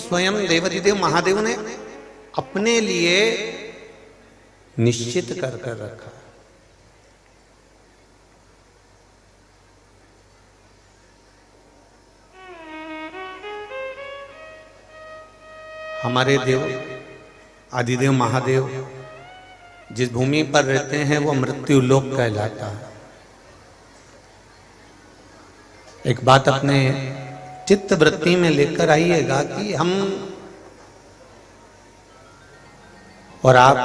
स्वयं देवाधिदेव महादेव ने अपने लिए निश्चित कर कर रखा। हमारे देव आदिदेव महादेव जिस भूमि पर रहते हैं वो मृत्यु लोक कहलाता है। एक बात अपने चित्त वृत्ति में लेकर आइएगा कि हम और आप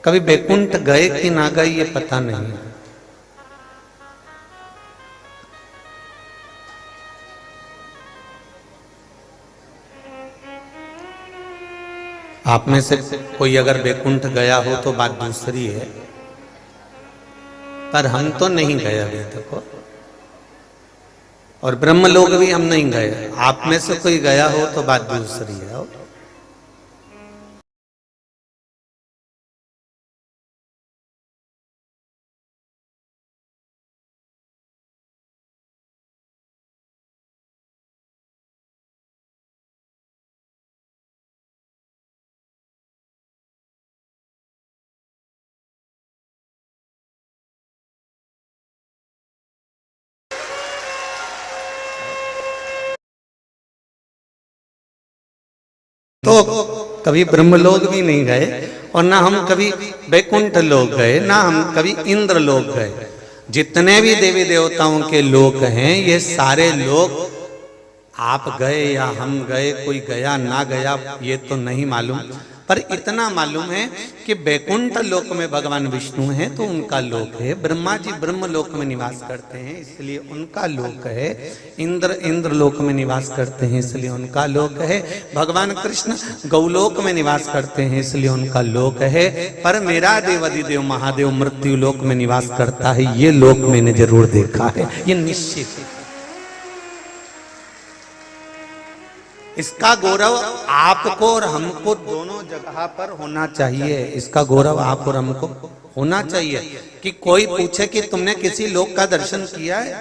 कभी बैकुंठ गए कि ना गए ये पता नहीं है। आप में से कोई अगर बैकुंठ गया हो तो बात दूसरी है, पर हम तो नहीं गए अभी तक, और ब्रह्मलोक भी हम नहीं गए। आप में से कोई गया हो तो बात दूसरी है। तो कभी ब्रह्मलोक भी नहीं गए और ना हम कभी बैकुंठ लोक गए, ना हम कभी इंद्र लोक गए। जितने भी देवी देवताओं के लोक हैं ये सारे लोक आप गए या हम गए, कोई गया ना गया ये तो नहीं मालूम, पर इतना मालूम है कि बैकुंठ लोक में भगवान विष्णु हैं तो उनका लोक है। ब्रह्मा जी ब्रह्म लोक में निवास करते हैं इसलिए उनका लोक है। इंद्र लोक में निवास करते हैं इसलिए उनका लोक है। भगवान कृष्ण गौलोक में निवास करते हैं इसलिए उनका लोक है। पर मेरा देव अधिदेव महादेव मृत्यु लोक में निवास करता है, ये लोक मैंने जरूर देखा है, ये निश्चित है। इसका गौरव आपको और हमको दोनों जगह पर होना चाहिए। इसका गौरव आप और हमको होना चाहिए कि कोई पूछे कि तुमने किसी लोक का दर्शन किया है?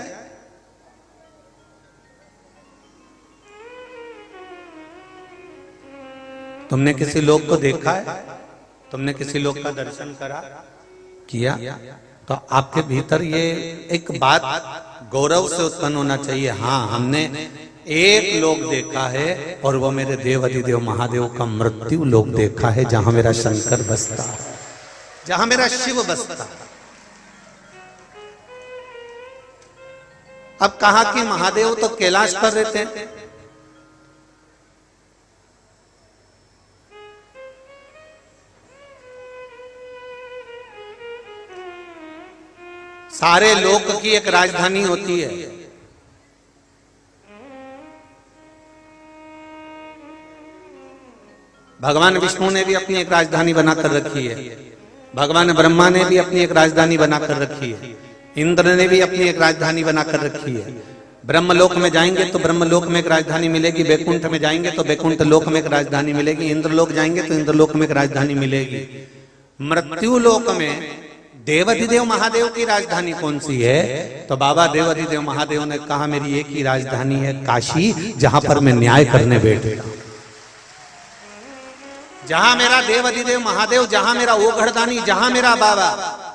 तुमने किसी लोक को देखा है? तुमने किसी लोक का दर्शन करा किया? तो आपके भीतर ये एक बात गौरव से उत्पन्न होना चाहिए, हाँ हमने एक लोक देखा है और वो मेरे देव अधिदेव महादेव का मृत्यु लोक देखा है, जहां मेरा शंकर बसता है, जहां मेरा शिव बसता है। अब कहा कि महादेव तो कैलाश पर रहते हैं, सारे लोक की एक राजधानी होती है। भगवान विष्णु ने भी अपनी एक राजधानी बनाकर रखी है, भगवान ब्रह्मा ने भी अपनी एक राजधानी बनाकर रखी है, इंद्र ने भी अपनी एक राजधानी बनाकर रखी है। ब्रह्मलोक में जाएंगे तो ब्रह्मलोक में एक राजधानी मिलेगी, बैकुंठ में जाएंगे तो बैकुंठ लोक में एक राजधानी मिलेगी, इंद्रलोक जाएंगे तो इंद्रलोक में एक राजधानी मिलेगी। मृत्यु लोक में देवाधिदेव महादेव की राजधानी कौन सी है? तो बाबा देवाधिदेव महादेव ने कहा मेरी एक ही राजधानी है काशी, जहां पर मैं न्याय करने बैठेगा। जहां मेरा देव अधिदेव महादेव, जहां मेरा वो घड़दानी, जहां मेरा बाबा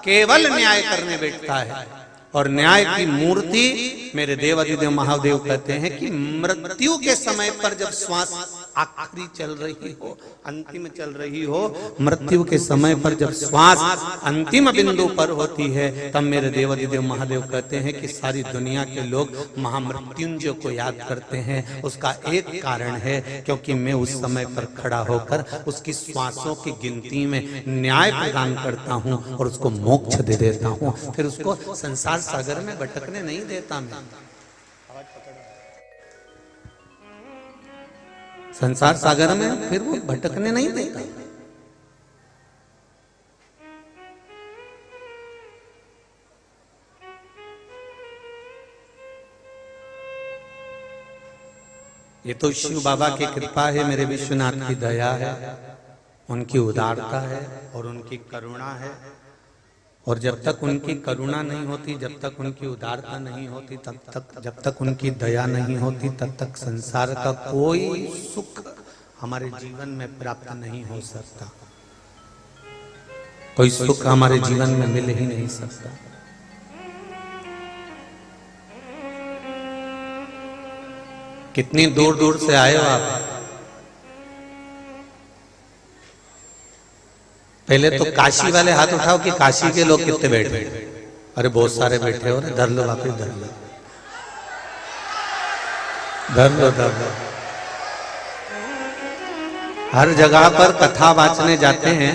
केवल न्याय करने बैठता है। और न्याय की मूर्ति मेरे देव अधिदेव महादेव कहते हैं कि मृत्यु के समय पर जब श्वास आखिरी चल रही हो, अंतिम चल रही हो, मृत्यु के समय पर जब श्वास अंतिम बिंदु पर होती है, तब मेरे देव अधिदेव महादेव कहते हैं कि सारी दुनिया के लोग महामृत्युंजय को याद करते हैं। उसका एक कारण है क्योंकि मैं उस समय पर खड़ा होकर उसकी श्वासों की गिनती में न्याय प्रदान करता हूं और उसको मोक्ष दे देता हूं, फिर उसको संसार सागर में भटकने नहीं देता। मैं संसार सागर में फिर वो भटकने नहीं देता। ये तो शिव बाबा की कृपा है, मेरे विश्वनाथ की दया है, उनकी उदारता है और उनकी करुणा है और जब तक उनकी करुणा नहीं होती, जब तक उनकी उदारता नहीं होती, जब तक उनकी दया नहीं होती, तब तक संसार का कोई सुख हमारे जीवन में प्राप्त नहीं हो सकता, कोई सुख हमारे जीवन में मिल ही नहीं सकता। कितनी दूर दूर से आए हो आप? पहले तो काशी वाले हाथ उठाओ कि काशी के लोग कितने बैठे? अरे बहुत सारे बैठे हो। धर लो वापिस, धर लो, धर लो, धर लो। हर जगह पर कथा वाचने जाते हैं,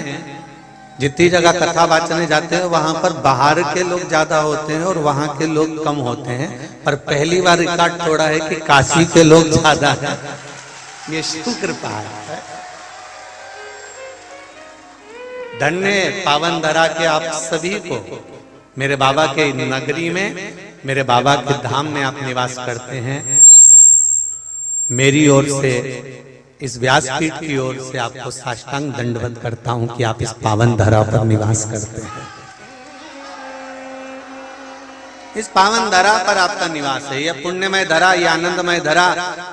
जितनी जगह कथा वाचने जाते हैं वहां पर बाहर के लोग ज्यादा होते हैं और वहां के लोग कम होते हैं। पर पहली बार रिकॉर्ड तोड़ा है कि काशी के लोग ज्यादा हैं। ये शिव कृपा है। धन्य पावन धरा के आप सभी को, मेरे बाबा के नगरी में, मेरे बाबा के धाम में आप निवास करते हैं। मेरी ओर से, इस व्यासपीठ की ओर से आपको साष्टांग दंडवत करता हूं कि आप इस पावन धरा पर निवास करते हैं। इस पावन धरा पर आपका निवास है। यह पुण्यमय धरा, यह आनंदमय धरा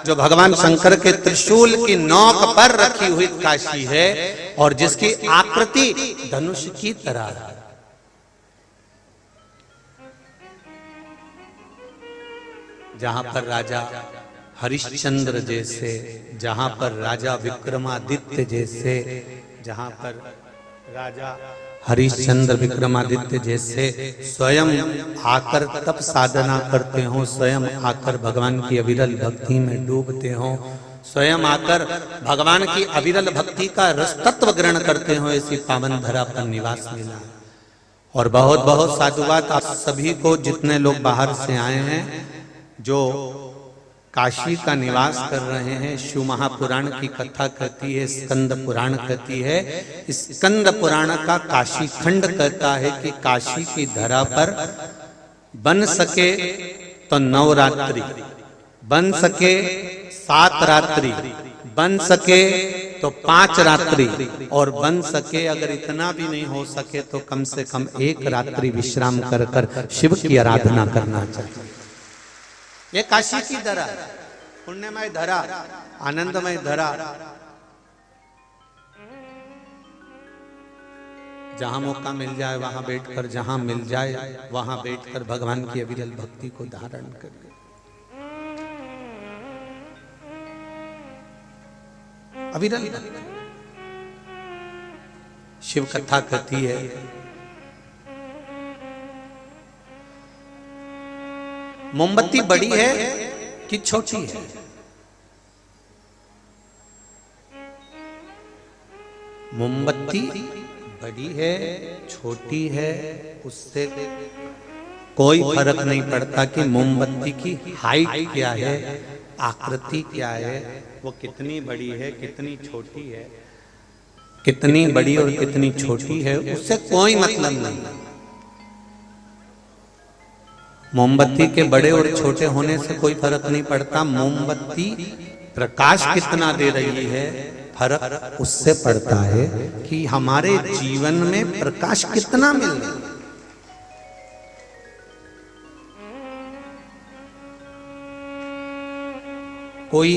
जो भगवान शंकर के त्रिशूल की नोक पर रखी हुई काशी है और जिसकी आकृति धनुष की तरह है। जहां पर राजा हरिश्चंद्र जैसे, जहां पर राजा विक्रमादित्य जैसे, जहां पर राजा हरिश्चंद्र विक्रमादित्य जैसे स्वयं आकर तप साधना करते हो, स्वयं आकर भगवान की अविरल भक्ति में डूबते हो, स्वयं आकर भगवान की अविरल भक्ति का रस तत्व ग्रहण करते हो, ऐसी पावन धरा पर निवास मिला। और बहुत बहुत साधुवाद आप सभी को, जितने लोग बाहर से आए हैं, जो काशी का निवास कर रहे हैं। शिव महापुराण की कथा कहती है, स्कंद पुराण कहती है, स्कंद पुराण का काशी खंड कहता है कि काशी की धरा पर बन सके तो 9 रात्रि, बन सके 7 रात्रि, बन सके तो 5 रात्रि, और बन सके अगर इतना भी नहीं हो सके तो कम से कम 1 रात्रि विश्राम कर कर शिव की आराधना करना चाहिए। ये काशी की धरा, पुण्यमय धरा, आनंदमय धरा, जहां मौका मिल जाए वहां बैठकर, जहां मिल जाए वहां बैठकर भगवान की अविरल भक्ति को धारण करिए। अविरल शिव कथा कहती है, मोमबत्ती बड़ी है कि छोटी है? मोमबत्ती बड़ी है, छोटी है, उससे कोई फर्क नहीं पड़ता कि मोमबत्ती की हाइट क्या है, आकृति क्या है, वो कितनी बड़ी है, कितनी छोटी है, कितनी बड़ी और कितनी छोटी है, उससे कोई मतलब नहीं। मोमबत्ती के बड़े और छोटे होने से कोई फर्क नहीं पड़ता। मोमबत्ती प्रकाश कितना दे रही है, फर्क उससे पड़ता है कि हमारे जीवन में प्रकाश कितना मिल रहा है। कोई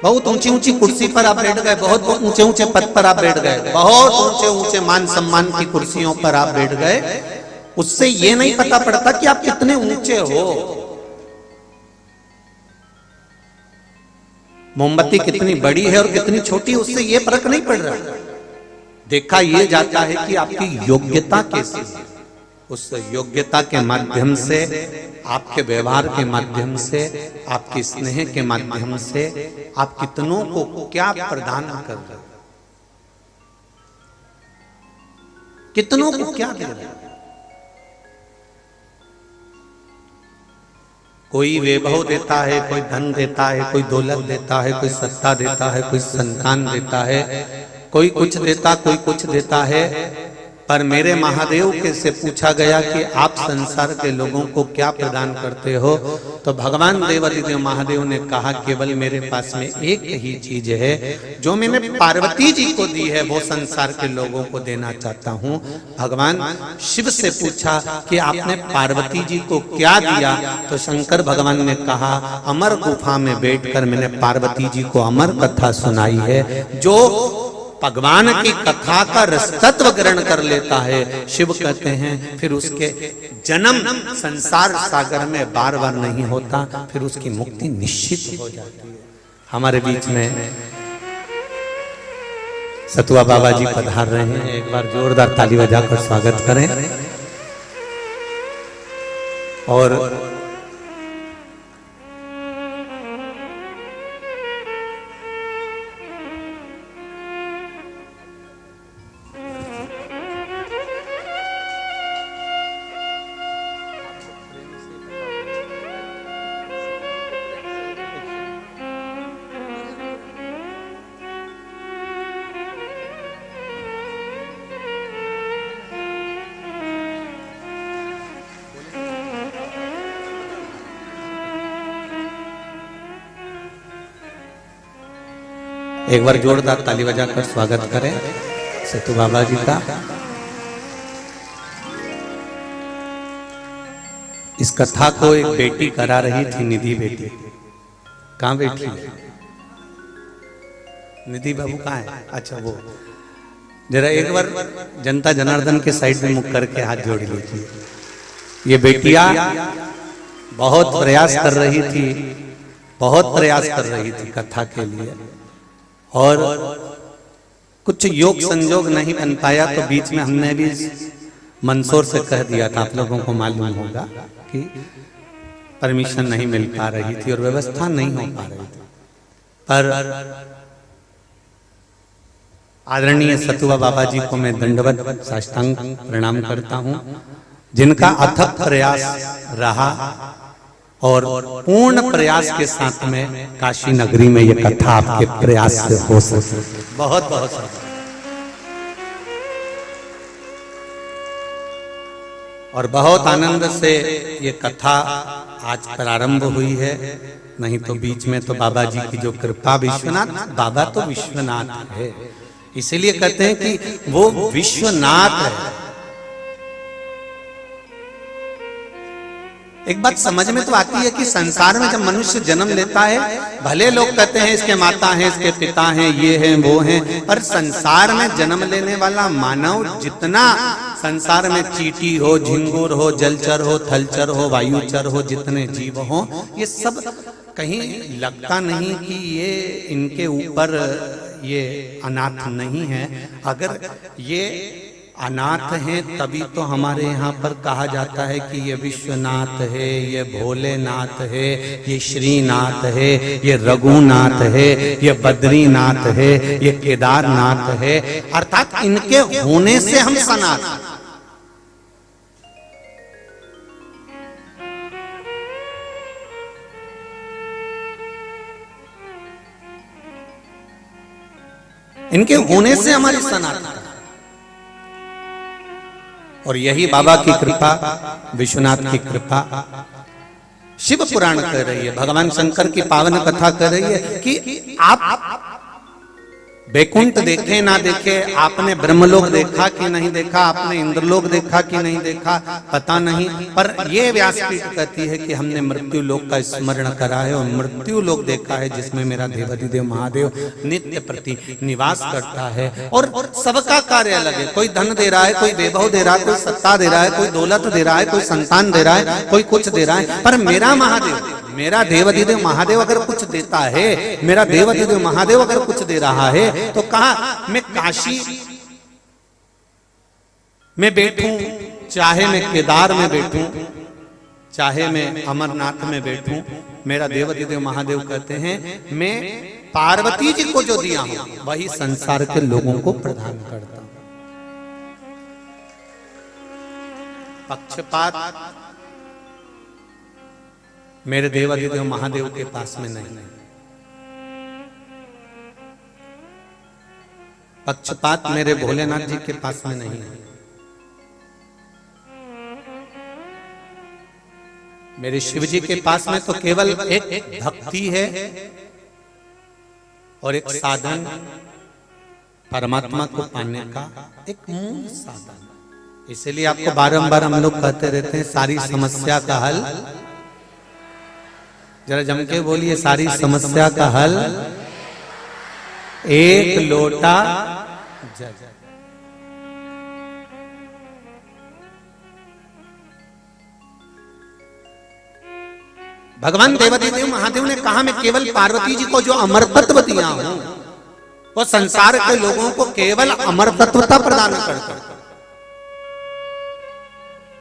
बहुत ऊंची ऊंची कुर्सी पर आप बैठ गए, बहुत ऊंचे ऊंचे पद पर आप बैठ गए, बहुत ऊंचे ऊंचे मान सम्मान की कुर्सियों पर आप बैठ गए, उससे ये नहीं पता पड़ता कि आप कितने ऊंचे हो। मोमबत्ती कितनी बड़ी है और कितनी छोटी, उससे ये फर्क नहीं पड़ रहा। देखा ये जाता है कि आपकी योग्यता कैसी है। उस योग्यता के माध्यम से, आपके व्यवहार के माध्यम से, आपके स्नेह के माध्यम से आप कितनों को क्या प्रदान कर रहे हो, कितनों को क्या दे रहे हो। कोई वैभव देता है, कोई धन देता है, कोई दौलत देता है, कोई सत्ता देता है, कोई संतान देता है, कोई कुछ देता, कोई कुछ देता है। पर मेरे महादेव के से पूछा गया कि आप संसार के लोगों को क्या प्रदान करते हो, तो भगवान देवादिदेव महादेव ने कहा केवल मेरे पास में एक ही चीज है जो मैंने पार्वती जी को दी है, वो संसार के लोगों को देना चाहता हूँ। भगवान शिव से पूछा कि आपने पार्वती जी को क्या दिया, तो शंकर भगवान ने कहा अमर गुफा में बैठकर मैंने पार्वती जी को अमर कथा सुनाई है। जो भगवान की कथा का रसतत्व ग्रहण कर लेता है, शिव कहते हैं फिर उसके जन्म संसार सागर में बार बार नहीं होता, फिर उसकी मुक्ति निश्चित हो जाती है। हमारे बीच में सतुआ बाबा जी पधार रहे हैं, एक बार जोरदार ताली बजाकर स्वागत करें। और एक बार जोरदार ताली बजाकर स्वागत करें सतु बाबा जी का। इस कथा को एक बेटी करा रही थी, निधि बेटी। कहाँ बैठी है निधि बाबू? कहाँ है? अच्छा वो जरा एक बार जनता जनार्दन के साइड में मुख करके हाथ जोड़ लीजिए। ये बेटिया बहुत प्रयास कर रही थी, बहुत प्रयास कर रही थी कथा के लिए, और कुछ योग संजोग नहीं बन पाया, तो बीच में हमने भी मंसूर से कह दिया था, आप लोगों को मालूम होगा कि परमिशन नहीं मिल पा रही थी और व्यवस्था नहीं हो पा रही थी। पर आदरणीय सतुआ बाबा जी को मैं दंडवत साष्टांग प्रणाम करता हूं, जिनका अथक प्रयास रहा और पूर्ण प्रयास के साथ में काशी नगरी में ये कथा आपके प्रयास से हो सके। बहुत बहुत और बहुत आनंद से ये कथा आज प्रारंभ हुई है, नहीं तो बीच में तो बाबा जी की जो कृपा, विश्वनाथ बाबा तो विश्वनाथ है, इसीलिए कहते हैं कि वो विश्वनाथ है। एक बात समझ में तो आती है कि संसार में जब मनुष्य जन्म लेता है, भले लोग कहते हैं इसके माता हैं, इसके पिता हैं, ये हैं वो हैं, पर संसार में जन्म लेने वाला मानव जितना संसार में चींटी हो, झिंगुर हो, जलचर हो, थलचर हो, वायुचर हो, जितने जीव हो, ये सब कहीं लगता नहीं कि ये इनके ऊपर ये अनाथ नहीं है। अगर ये अनाथ हैं तभी तो हमारे यहाँ पर कहा जाता है कि ये विश्वनाथ है, ये भोलेनाथ है, ये श्रीनाथ है, ये रघुनाथ है, ये बद्रीनाथ है, ये केदारनाथ है, अर्थात इनके होने से हम सनातन। इनके होने से हमारी सनातन, और यही बाबा की कृपा, विश्वनाथ की कृपा शिव पुराण कह रही है, भगवान शंकर की पावन कथा कह रही है कि आप बैकुंठ देखे ना देखे, आपने ब्रह्मलोक देखा कि नहीं देखा, आपने इंद्रलोक देखा कि नहीं देखा, पता नहीं, पर यह व्यासपीठ कहती है कि हमने मृत्यु लोक का स्मरण करा है और मृत्यु लोक देखा है, जिसमें मेरा देवाधिदेव महादेव नित्य प्रति निवास करता है। और सबका कार्य अलग है, कोई धन दे रहा है, कोई वैभव दे रहा है, कोई सत्ता दे रहा है, कोई दौलत दे रहा है, कोई संतान दे रहा है, कोई कुछ दे रहा है, पर मेरा महादेव, मेरा देवाधिदेव महादेव अगर कुछ देता है, मेरा देवाधिदेव महादेव अगर कुछ दे रहा है, तो कहा मैं काशी में बैठूं, चाहे मैं केदार में बैठूं, चाहे मैं अमरनाथ में बैठूं, मेरा देवाधिदेव महादेव कहते हैं मैं पार्वती जी को जो दिया हूं वही संसार के लोगों को प्रदान करता हूं। पक्षपात मेरे देवाधिदेव महादेव के पास में नहीं, पक्षपात मेरे भोलेनाथ जी के पास में नहीं है। मेरे शिव जी के पास में तो केवल एक भक्ति है और एक साधन, परमात्मा को पाने का एक मूल साधन। इसलिए आपको बारंबार हम लोग कहते रहते हैं सारी समस्या का हल, जरा जम के बोलिए, सारी समस्या का हल एक लोटा जल। भगवान देवादिदेव महादेव ने कहा मैं केवल पार्वती जी को जो अमर तत्व दिया हूं वो संसार के लोगों को केवल अमर तत्वता प्रदान करता है।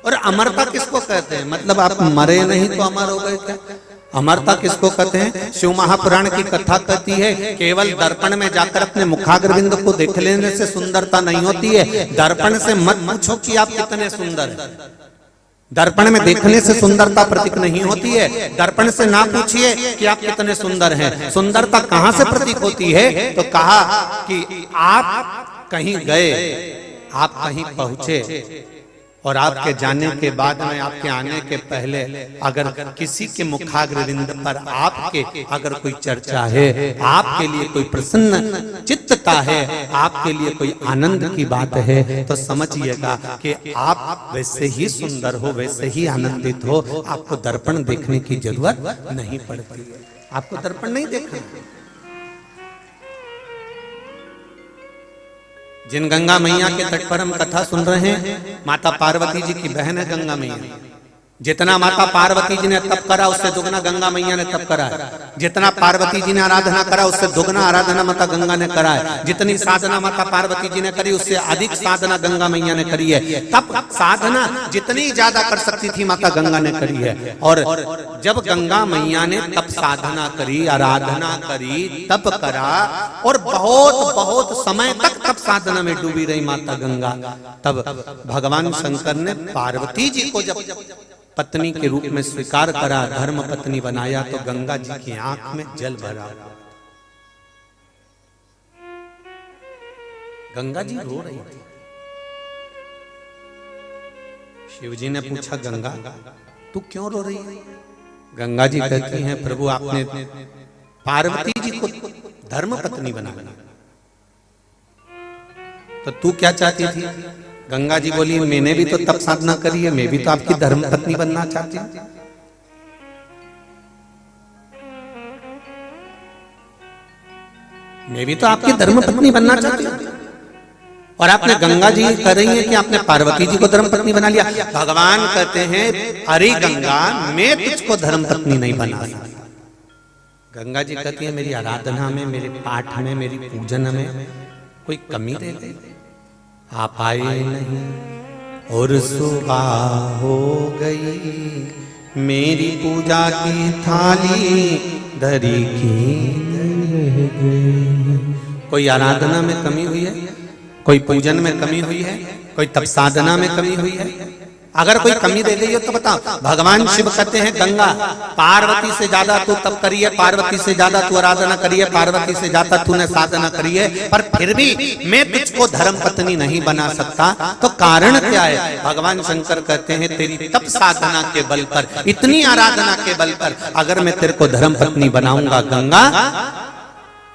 और अमरता किसको कहते हैं? मतलब आप मरे नहीं तो अमर हो गए क्या? अमरता किसको कहते हैं? शिव महापुराण की कथा कहती है केवल दर्पण में जाकर अपने मुखाग्रबिंद को देख लेने से सुंदरता नहीं होती है। दर्पण से मत पूछो कि आप कितने सुंदर हैं। दर्पण में देखने से सुंदरता प्रतीक नहीं होती है। दर्पण से ना पूछिए कि आप कितने सुंदर हैं। सुंदरता कहां से प्रतीक होती है? तो कहा कि आप कहीं गए, आप कहीं पहुंचे और आपके जाने के बाद में, आपके आने के पहले अगर किसी के मुखाग्रबिंद पर आपके अगर कोई चर्चा है, आपके लिए कोई प्रसन्न चित्तता है, आपके लिए कोई आनंद की बात है, तो समझिएगा कि आप वैसे ही सुंदर हो, वैसे ही आनंदित हो। आपको दर्पण देखने की जरूरत नहीं पड़ती। आपको दर्पण नहीं देखना। जिन गंगा मैया के तट पर हम कथा सुन रहे हैं, माता पार्वती जी की बहन है गंगा मैया। जितना माता पार्वती जी ने तप करा उससे दुगना गंगा मैया ने तप करा है। जितना पार्वती जी ने आराधना करा उससे दुगना आराधना माता गंगा ने करा है। जितनी साधना माता पार्वती जी ने करी उससे अधिक साधना गंगा मैया ने करी है। तप साधना जितनी ज्यादा कर सकती थी माता गंगा ने करी है। और जब गंगा मैया ने तप साधना करी, आराधना करी, तप करा और बहुत बहुत समय तक तप साधना में डूबी रही माता गंगा, तब भगवान शंकर ने पार्वती जी को जब पत्नी के रूप में स्वीकार करा, धर्म पत्नी बनाया, तो गंगा जी की आंख में जल भरा। गंगा जी रो रही थी। शिव जी ने पूछा गंगा तू क्यों रो रही है? गंगा जी कहती हैं प्रभु आपने पार्वती जी को धर्म पत्नी बनाया, तो तू क्या चाहती थी? गंगा जी बोली मैंने भी तो तप साधना करी है, मैं भी तो आपकी धर्म पत्नी बनना चाहती हूं। मैं भी तो आपकी धर्म पत्नी बनना चाहती हूं। और आपने गंगा जी कह रही है कि आपने पार्वती जी को धर्म पत्नी बना लिया। भगवान कहते हैं अरे गंगा मैं तुझको धर्म पत्नी नहीं बना सकता। गंगा जी कहती है मेरी आराधना में, मेरे पाठ में, मेरी पूजन में कोई कमी रह गई? आप आए नहीं और सुबह हो गई, मेरी पूजा की थाली धरी की। कोई आराधना में कमी हुई है? कोई पूजन में कमी हुई है? कोई तप साधना में कमी हुई है? अगर कोई कमी रह गई हो तो बताओ। भगवान शिव कहते हैं गंगा पार्वती से ज्यादा तू तप करी है, पार्वती से ज्यादा तू आराधना करी है, पार्वती से ज्यादा तूने साधना करी है, पर फिर भी मैं तुझको धर्म पत्नी नहीं बना सकता। तो कारण क्या है? भगवान शंकर कहते हैं तेरी तप साधना के बल पर, इतनी आराधना के बल पर अगर मैं तेरे को धर्म पत्नी बनाऊंगा गंगा,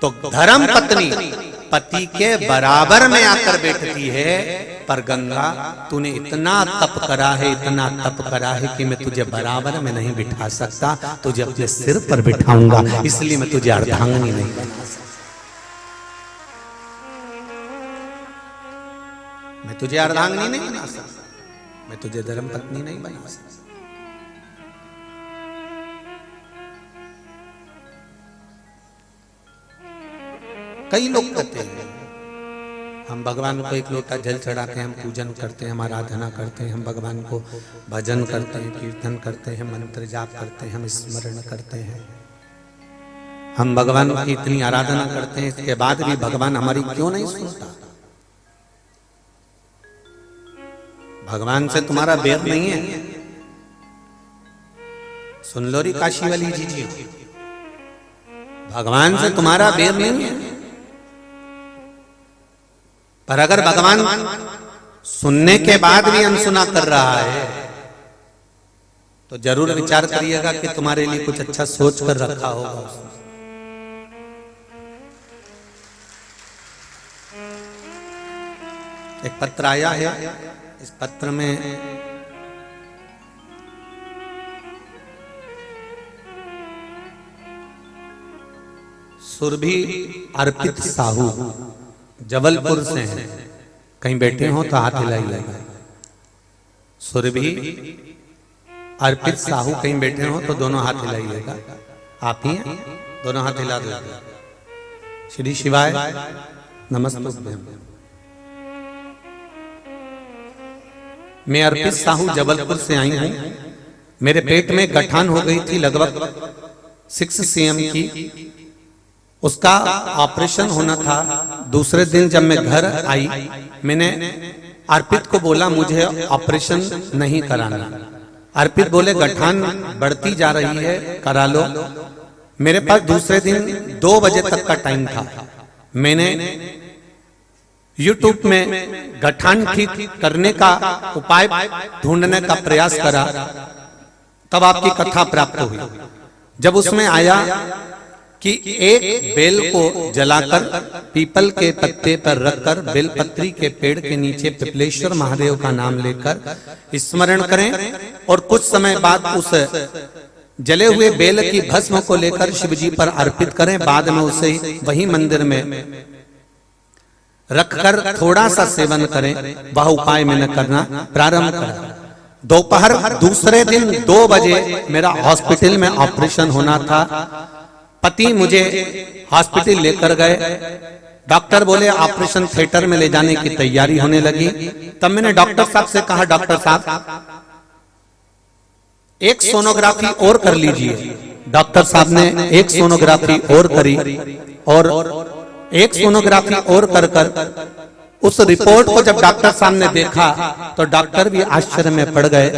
तो धर्म पत्नी पति के बराबर में आकर बैठती है। पर गंगा तूने इतना तप करा है, इतना तप करा है कि मैं तुझे बराबर में नहीं बिठा सकता, तुझे अपने सिर पर बिठाऊंगा, इसलिए मैं तुझे अर्धांगिनी नहीं बना सकता। मैं तुझे अर्धांगिनी नहीं बना सकता, मैं तुझे धर्म पत्नी नहीं बना सकता। कई लोग कहते हैं हम भगवान को एक लोटा जल चढ़ाते हैं, हम पूजन करते हैं, हम आराधना करते हैं, हम भगवान को भजन करते हैं, कीर्तन करते हैं, मंत्र जाप करते हैं, हम स्मरण करते हैं, हम भगवान की इतनी आराधना करते हैं, इसके बाद भी भगवान हमारी क्यों नहीं सुनता? भगवान से तुम्हारा बैर नहीं है? सुन लो री काशी वाली जी, भगवान से तुम्हारा बैर नहीं है। पर अगर भगवान सुनने के बाद भी अनसुना कर रहा है तो जरूर विचार करिएगा कि तुम्हारे लिए कुछ अच्छा सोच कर रखा होगा उसने। एक पत्र आया है, इस पत्र में सुरभि अर्पित साहू जबलपुर से हैं, कहीं बैठे हो तो हाथ हिलाइएगा। सुरभि अर्पित साहू कहीं बैठे हो तो दोनों हाथ हिलाइएगा। आप ही हैं? दोनों हाथ हिला दो। श्री शिवाय नमस्ते। मैं अर्पित साहू जबलपुर से आई हूं। मेरे पेट में गठान हो गई थी लगभग 6 cm की। उसका ऑपरेशन होना था। दूसरे दिन जब मैं घर आई, मैंने अर्पित को बोला मुझे ऑपरेशन नहीं कराना। अर्पित बोले गठान बढ़ती जा रही है, करा लो। मेरे पास दूसरे दिन 2 बजे तक का टाइम था। मैंने YouTube में गठान ठीक करने का उपाय ढूंढने का प्रयास करा, तब आपकी कथा प्राप्त हुई। जब उसमें आया कि एक बेल को जलाकर पीपल के पत्ते पर रखकर बेलपत्री के पेड़ के नीचे पिपलेश्वर महादेव का नाम लेकर स्मरण करें और कुछ समय बाद उस जले हुए बेल की भस्म को लेकर शिवजी पर अर्पित करें। बाद में उसे वही मंदिर में रखकर थोड़ा सा सेवन करें। वह उपाय मैंने करना प्रारंभ करा। दोपहर दूसरे दिन 2 बजे मेरा हॉस्पिटल में ऑपरेशन होना था। पति मुझे हॉस्पिटल लेकर गए। डॉक्टर बोले ऑपरेशन थिएटर में ले जाने की तैयारी होने लगी। तब मैंने डॉक्टर साहब से कहा, डॉक्टर साहब एक सोनोग्राफी और कर लीजिए। डॉक्टर साहब ने एक सोनोग्राफी और करी और एक सोनोग्राफी और कर उस रिपोर्ट को जब डॉक्टर साहब ने देखा तो डॉक्टर भी आश्चर्य में पड़ गए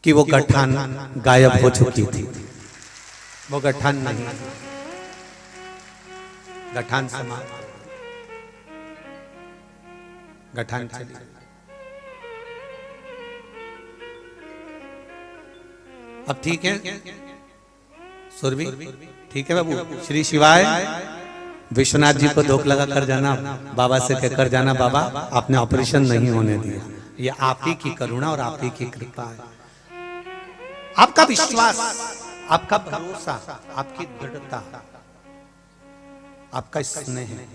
कि वो गठान गायब हो चुकी थी। वो गठान नहीं, गठान गठान चली। अब ठीक है सुरभि, ठीक है बाबू। श्री शिवाय। विश्वनाथ जी को धोख लगा कर जाना, बाबा से कहकर जाना बाबा आपने ऑपरेशन नहीं होने दिया। ये आप ही की करुणा और आप ही की कृपा है। आपका विश्वास, आपका भरोसा, आपकी दृढ़ता, आपका स्नेह है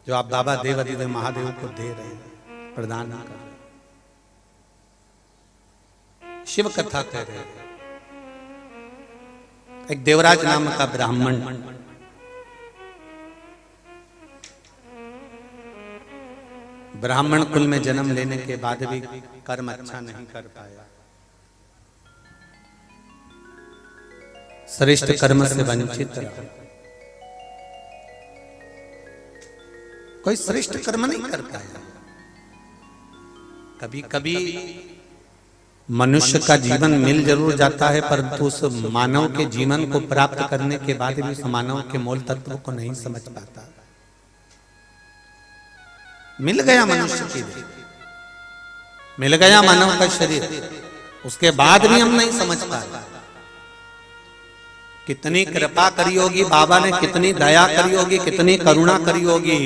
जो आप बाबा देव अधिदेव महादेव को दे रहे हैं, प्रदान कर रहे। शिव कथा कह रहे हैं। एक देवराज नाम का ब्राह्मण ब्राह्मण कुल में जन्म लेने के बाद भी कर्म अच्छा नहीं कर पाया। श्रेष्ठ कर्म से वंचित रहा। कोई श्रेष्ठ कर्म नहीं कर पाया। कभी कभी मनुष्य का जीवन मिल जरूर जाता है, परंतु उस मानव के जीवन को प्राप्त करने के बाद भी उस मानव के मूल तत्व को नहीं समझ पाता। मिल गया मनुष्य की देह, मिल गया मानव का शरीर, उसके बाद भी हम नहीं समझ पाते। कितनी कृपा करी होगी बाबा ने, कितनी दया करी होगी, कितनी करुणा करी होगी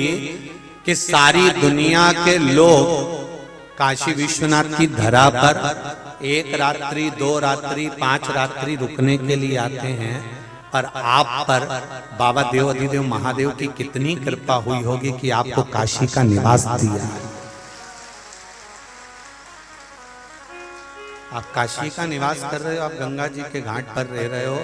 कि सारी दुनिया के लोग काशी विश्वनाथ की धरा पर 1 रात्रि 2 रात्रि 5 रात्रि रुकने के लिए आते हैं। पर आप पर बाबा देव अधिदेव महादेव की कितनी कृपा हुई होगी कि आपको काशी का निवास दिया। आप काशी का निवास कर रहे हो, आप गंगा जी के घाट पर रह रहे हो,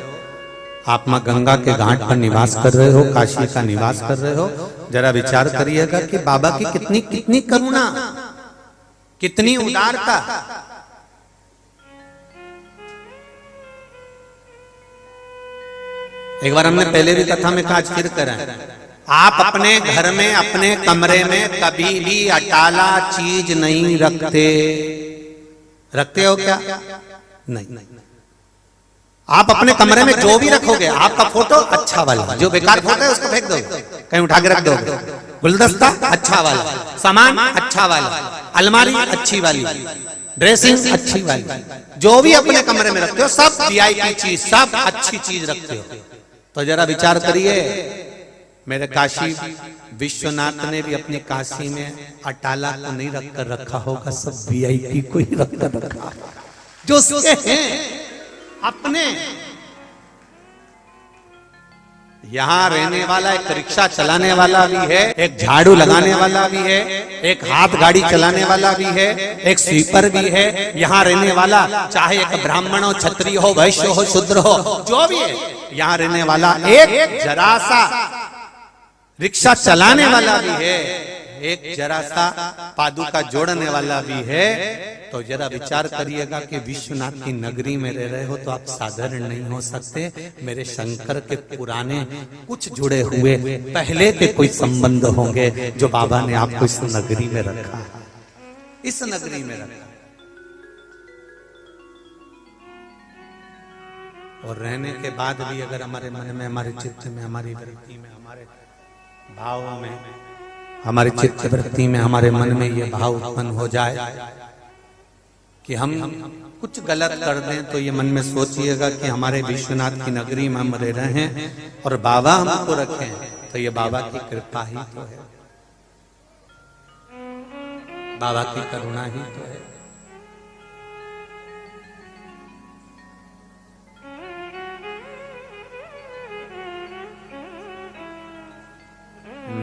आप मां गंगा के घाट पर निवास कर रहे हो, काशी का निवास कर रहे हो। जरा विचार करिएगा कि बाबा की कितनी कितनी करुणा, कितनी उदारता। एक बार हमने पहले भी कथा में कहा, आज फिर करें। आप अपने घर में अपने कमरे में कभी भी अटाला चीज नहीं रखते। रखते हो क्या? नहीं। आप अपने कमरे में जो भी रखोगे, आपका फोटो अच्छा वाला, जो बेकार फोटो है उसको फेंक दो, कहीं उठा के रख दो। गुलदस्ता अच्छा वाला, सामान अच्छा वाला, अलमारी अच्छी वाली, ड्रेसिंग अच्छी वाली, जो भी अपने कमरे में रखते हो सब वीआईपी चीज, सब अच्छी चीज रखते हो। तो जरा विचार करिए, मेरे काशी विश्वनाथ ने भी अपनी काशी में अटाला को नहीं रखकर रखा होगा, सब वीआईपी को ही रखकर रखा, जो उसके हैं अपने। यहां रहने वाला एक रिक्शा चलाने वाला भी है, एक झाड़ू लगाने वाला भी है, एक हाथ गाड़ी चलाने वाला भी है, एक स्वीपर भी है। यहां रहने वाला चाहे एक ब्राह्मण हो, क्षत्रिय हो, वैश्य हो, शूद्र हो, जो भी है, यहां रहने वाला एक जरा सा रिक्शा चलाने वाला भी है, एक जरा सा पादुका जोड़ने वाला भी है। तो जरा विचार करिएगा कि विश्वनाथ की नगरी में रह रहे हो तो आप साधारण नहीं हो सकते। मेरे शंकर के पुराने कुछ जुड़े हुए पहले के कोई संबंध होंगे जो बाबा ने आपको इस नगरी में रखा, इस नगरी में रखा। और रहने के बाद भी अगर हमारे मन में, हमारे चित्त में, हमारी वृत्ति में, हमारे भाव में, हमारी चित्त वृत्ति में, हमारे मन में ये भाव उत्पन्न हो जाए कि हम कुछ गलत कर दें, तो ये मन में सोचिएगा कि हमारे विश्वनाथ की नगरी में हम रह रहे हैं और बाबा हमको रखें, तो ये बाबा की कृपा ही तो है, बाबा की करुणा ही तो है।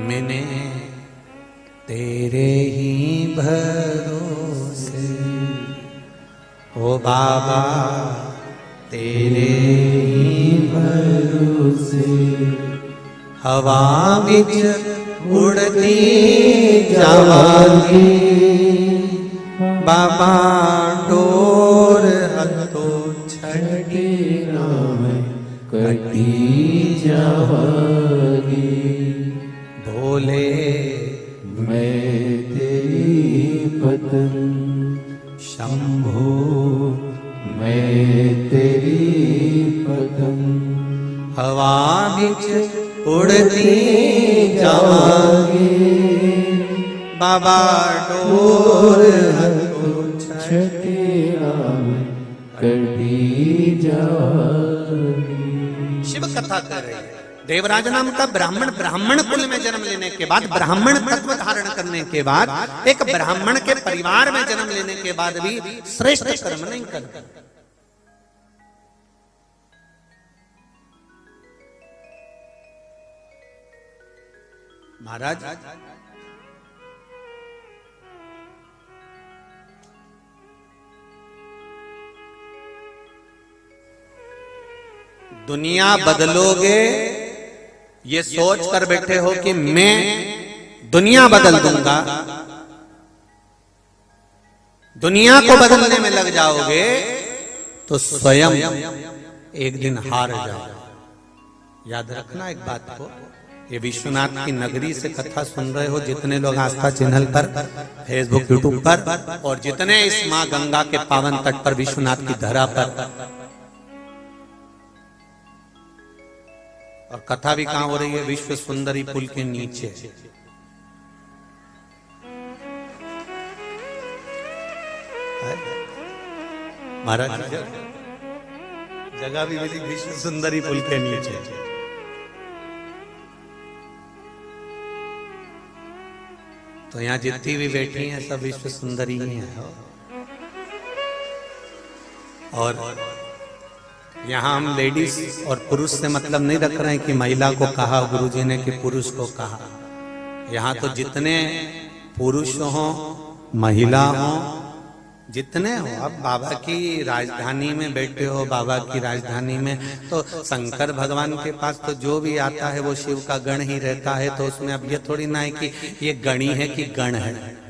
मैंने तेरे ही भरोसे ओ बाबा, तेरे ही भरोसे हवा बिच उड़ती जावांगी, बाबा डोर हथो छड़ी नाम कटी जावांगी। बोले मैं तेरी पत्नी शंभो, मैं तेरी पत्नी हवा बिच उड़ती जावांगी, बाबा डोर हथो छठी कटी जावांगी। शिव कथा कर रही है। देवराज नाम का ब्राह्मण कुल में जन्म लेने के बाद, ब्राह्मण तत्व धारण करने के बाद, एक ब्राह्मण के परिवार में जन्म लेने के बाद भी श्रेष्ठ कर्म नहीं करता। महाराज दुनिया बदलोगे ये सोच कर बैठे हो कि मैं दुनिया बदल दूंगा, दुनिया को बदलने में लग जाओगे तो स्वयं एक दिन हार जाओगे। याद रखना एक बात को, ये विश्वनाथ की नगरी से कथा सुन रहे हो जितने लोग आस्था चैनल पर, फेसबुक, यूट्यूब पर, और जितने इस मां गंगा के पावन तट पर, विश्वनाथ की धरा पर, और कथा भी कहां हो रही है? विश्व सुंदरी पुल के नीचे। महाराज जगह भी मिली विश्व सुंदरी पुल के नीचे। तो यहाँ जितनी भी बैठी हैं सब विश्व सुंदरी ही हैं। और यहाँ हम लेडीज और पुरुष से मतलब नहीं रख रहे हैं कि महिला को कहा गुरुजी ने कि पुरुष को कहा। यहाँ तो जितने पुरुष हो, महिला हो, जितने हो, अब बाबा की राजधानी में बैठे हो, बाबा की राजधानी में, तो शंकर भगवान के पास तो जो भी आता है वो शिव का गण ही रहता है। तो उसमें अब ये थोड़ी ना है कि ये गणी है कि गण है।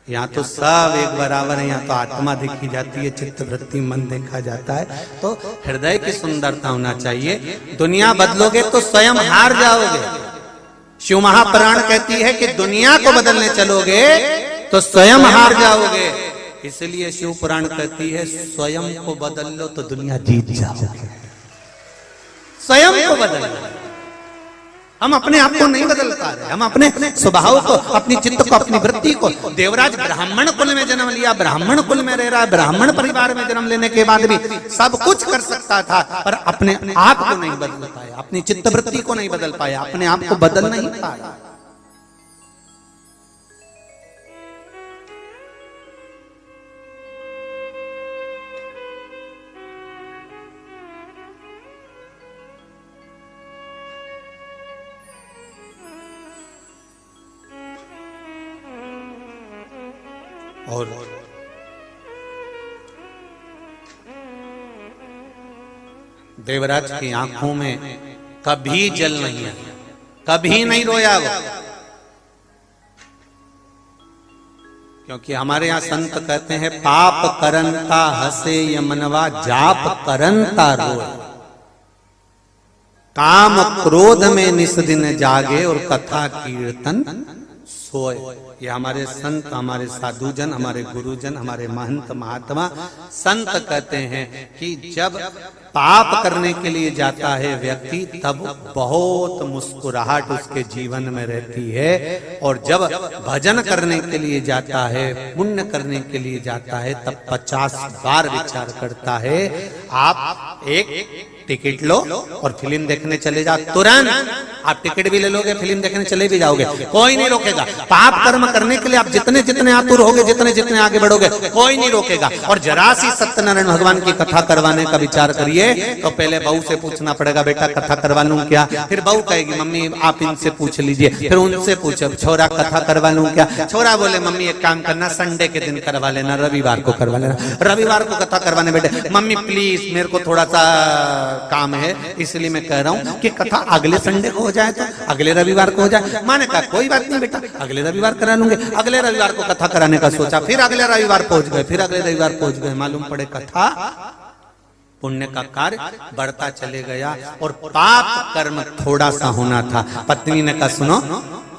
यहाँ तो सब एक बराबर है। यहाँ तो आत्मा देखी जाती है, चित्त वृत्ति मन देखा जाता है। तो हृदय की सुंदरता होना चाहिए। दुनिया बदलोगे तो स्वयं हार जाओगे। शिव महापुराण कहती है कि दुनिया को बदलने चलोगे तो स्वयं हार जाओगे। इसलिए शिव पुराण कहती है स्वयं को बदल लो तो दुनिया जीत जाओगे। स्वयं को बदल लो। हम अपने आप को नहीं बदल पा रहे, हम अपने स्वभाव को, अपनी चित्त को, अपनी वृत्ति को। देवराज ब्राह्मण कुल में जन्म लिया, ब्राह्मण कुल में रह रहा है, ब्राह्मण परिवार में जन्म लेने के बाद भी सब कुछ कर सकता था, पर अपने आप को नहीं बदल पाया, अपनी चित्त वृत्ति को नहीं बदल पाया, अपने आप को बदल नहीं पाया। और देवराज की आंखों में कभी जल नहीं आया, कभी नहीं रोया वो। क्योंकि हमारे यहाँ संत कहते हैं पाप करनता हसे यमनवा जाप करनता रोए, काम क्रोध में निस दिन जागे और कथा कीर्तन सोए। ये हमारे संत, हमारे साधुजन, हमारे गुरुजन, हमारे महंत महात्मा संत कहते हैं कि जब पाप करने के लिए जाता है व्यक्ति तब बहुत मुस्कुराहट उसके जीवन में रहती है, और जब भजन करने के लिए जाता है, पुण्य करने के लिए जाता है, तब 50 बार विचार करता है। आप एक टिकट लो और फिल्म देखने चले जाओ, तुरंत आप टिकट भी ले लोगे, फिल्म देखने चले भी जाओगे, कोई नहीं रोकेगा। पाप कर्म करने के लिए आप जितने जितने आतुर होगे, जितने जितने आगे बढ़ोगे, कोई नहीं रोकेगा। और जरा सी सत्यनारायण भगवान की कथा करवाने का विचार करिए तो पहले बहू से पूछना पड़ेगा, बेटा कथा करवा लूं क्या? फिर बहू कहेगी मम्मी आप इनसे पूछ लीजिए, फिर उनसे पूछो छोरा कथा करवा लूं क्या? छोरा बोले मम्मी एक काम करना, संडे के दिन करवा लेना, रविवार को करवा लेना, रविवार को कथा करवाने बेटे। मम्मी प्लीज मेरे को थोड़ा सा काम है, इसलिए मैं कह रहा हूं कि कथा अगले संडे को हो जाए, तो अगले रविवार को हो जाए। माने कहा कोई बात नहीं बेटा, अगले रविवार करा लूंगे। अगले रविवार को कथा कराने का सोचा, फिर अगले रविवार पहुंच गए, फिर अगले रविवार पहुंच गए। मालूम पड़े कथा पुण्य का कार्य बढ़ता चले गया और पाप कर्म थोड़ा सा होना था। पत्नी ने कहा सुनो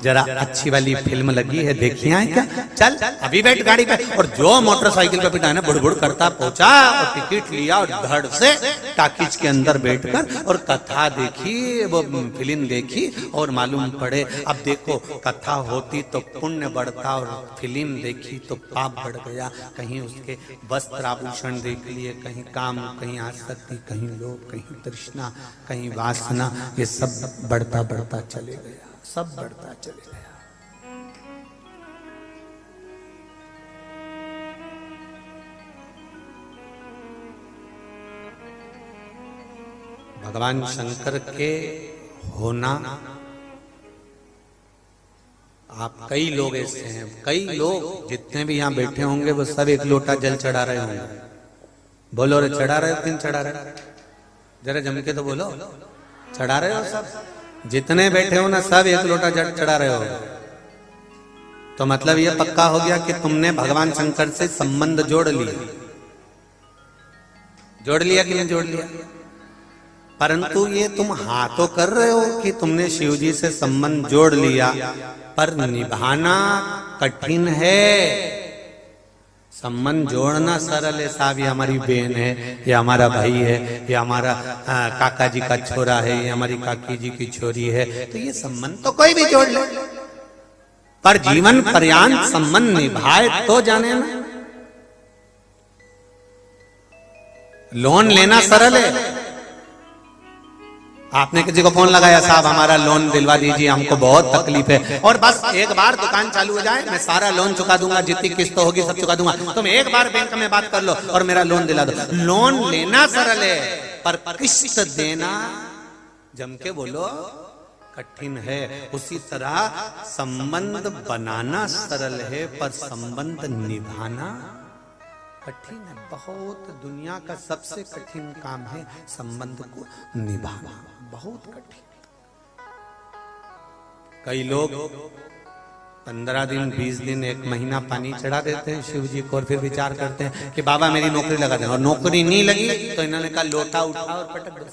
जरा अच्छी वाली फिल्म लगी है, देखी आए क्या? चल अभी बैठ गाड़ी पे। और जो मोटरसाइकिल पे बिठाने बुड़ करता पहुंचा और टिकट लिया और धड़ से टाकीज के अंदर बैठकर और कथा देखी, वो फिल्म देखी। और मालूम पड़े अब देखो कथा होती तो पुण्य बढ़ता और फिल्म देखी तो पाप बढ़ गया। कहीं उसके वस्त्र आभूषण देख लिए, कहीं काम, कहीं आसक्ति, कहीं लोभ, कहीं तृष्णा, कहीं वासना, ये सब बढ़ता बढ़ता चले गया, सब बढ़ता चले गया। भगवान शंकर के होना, आप कई लोग ऐसे हैं, कई लोग जितने भी यहाँ बैठे होंगे वो सब एक लोटा जल चढ़ा रहे होंगे। बोलो रे चढ़ा रहे हो? किन चढ़ा रहे? जरा जम के तो बोलो, चढ़ा रहे हो सब? जितने बैठे हो ना सब एक लोटा जल चढ़ा रहे हो, तो मतलब ये पक्का हो गया कि तुमने भगवान शंकर से संबंध जोड़ लिया। जोड़ लिया कि नहीं जोड़ लिया? परंतु ये तुम हाँ तो कर रहे हो कि तुमने शिव जी से संबंध जोड़ लिया, पर निभाना कठिन है। संबंध जोड़ना सरल है, साहब ये हमारी बहन है, ये हमारा भाई है, ये हमारा काका जी का छोरा है, ये हमारी काकी जी की छोरी है, तो ये संबंध तो कोई भी जोड़ ले, पर जीवन पर्यंत संबंध निभाए तो जाने ना। लोन लेना सरल है। आपने किसी को फोन लगाया, साहब हमारा लोन दिलवा दीजिए, हमको बहुत तकलीफ है, और बस एक बार दुकान चालू हो जाए मैं सारा लोन चुका दूंगा, जितनी किस्त होगी सब चुका दूंगा, तुम एक बार बैंक में बात कर लो और मेरा लोन दिला दो। लोन लेना सरल है, पर किस्त देना जम के बोलो कठिन है। उसी तरह संबंध बनाना सरल है, पर संबंध निभाना कठिन है। बहुत दुनिया का सबसे कठिन काम है संबंध को निभाना, बहुत कठिन। कई लोग 15 दिन 20 दिन 1 महीना पानी चढ़ा देते हैं शिव जी को और फिर विचार करते हैं कि बाबा मेरी नौकरी लगा देना, और नौकरी नहीं लगी तो इन्होंने कहा लोटा उठा और पटक दो।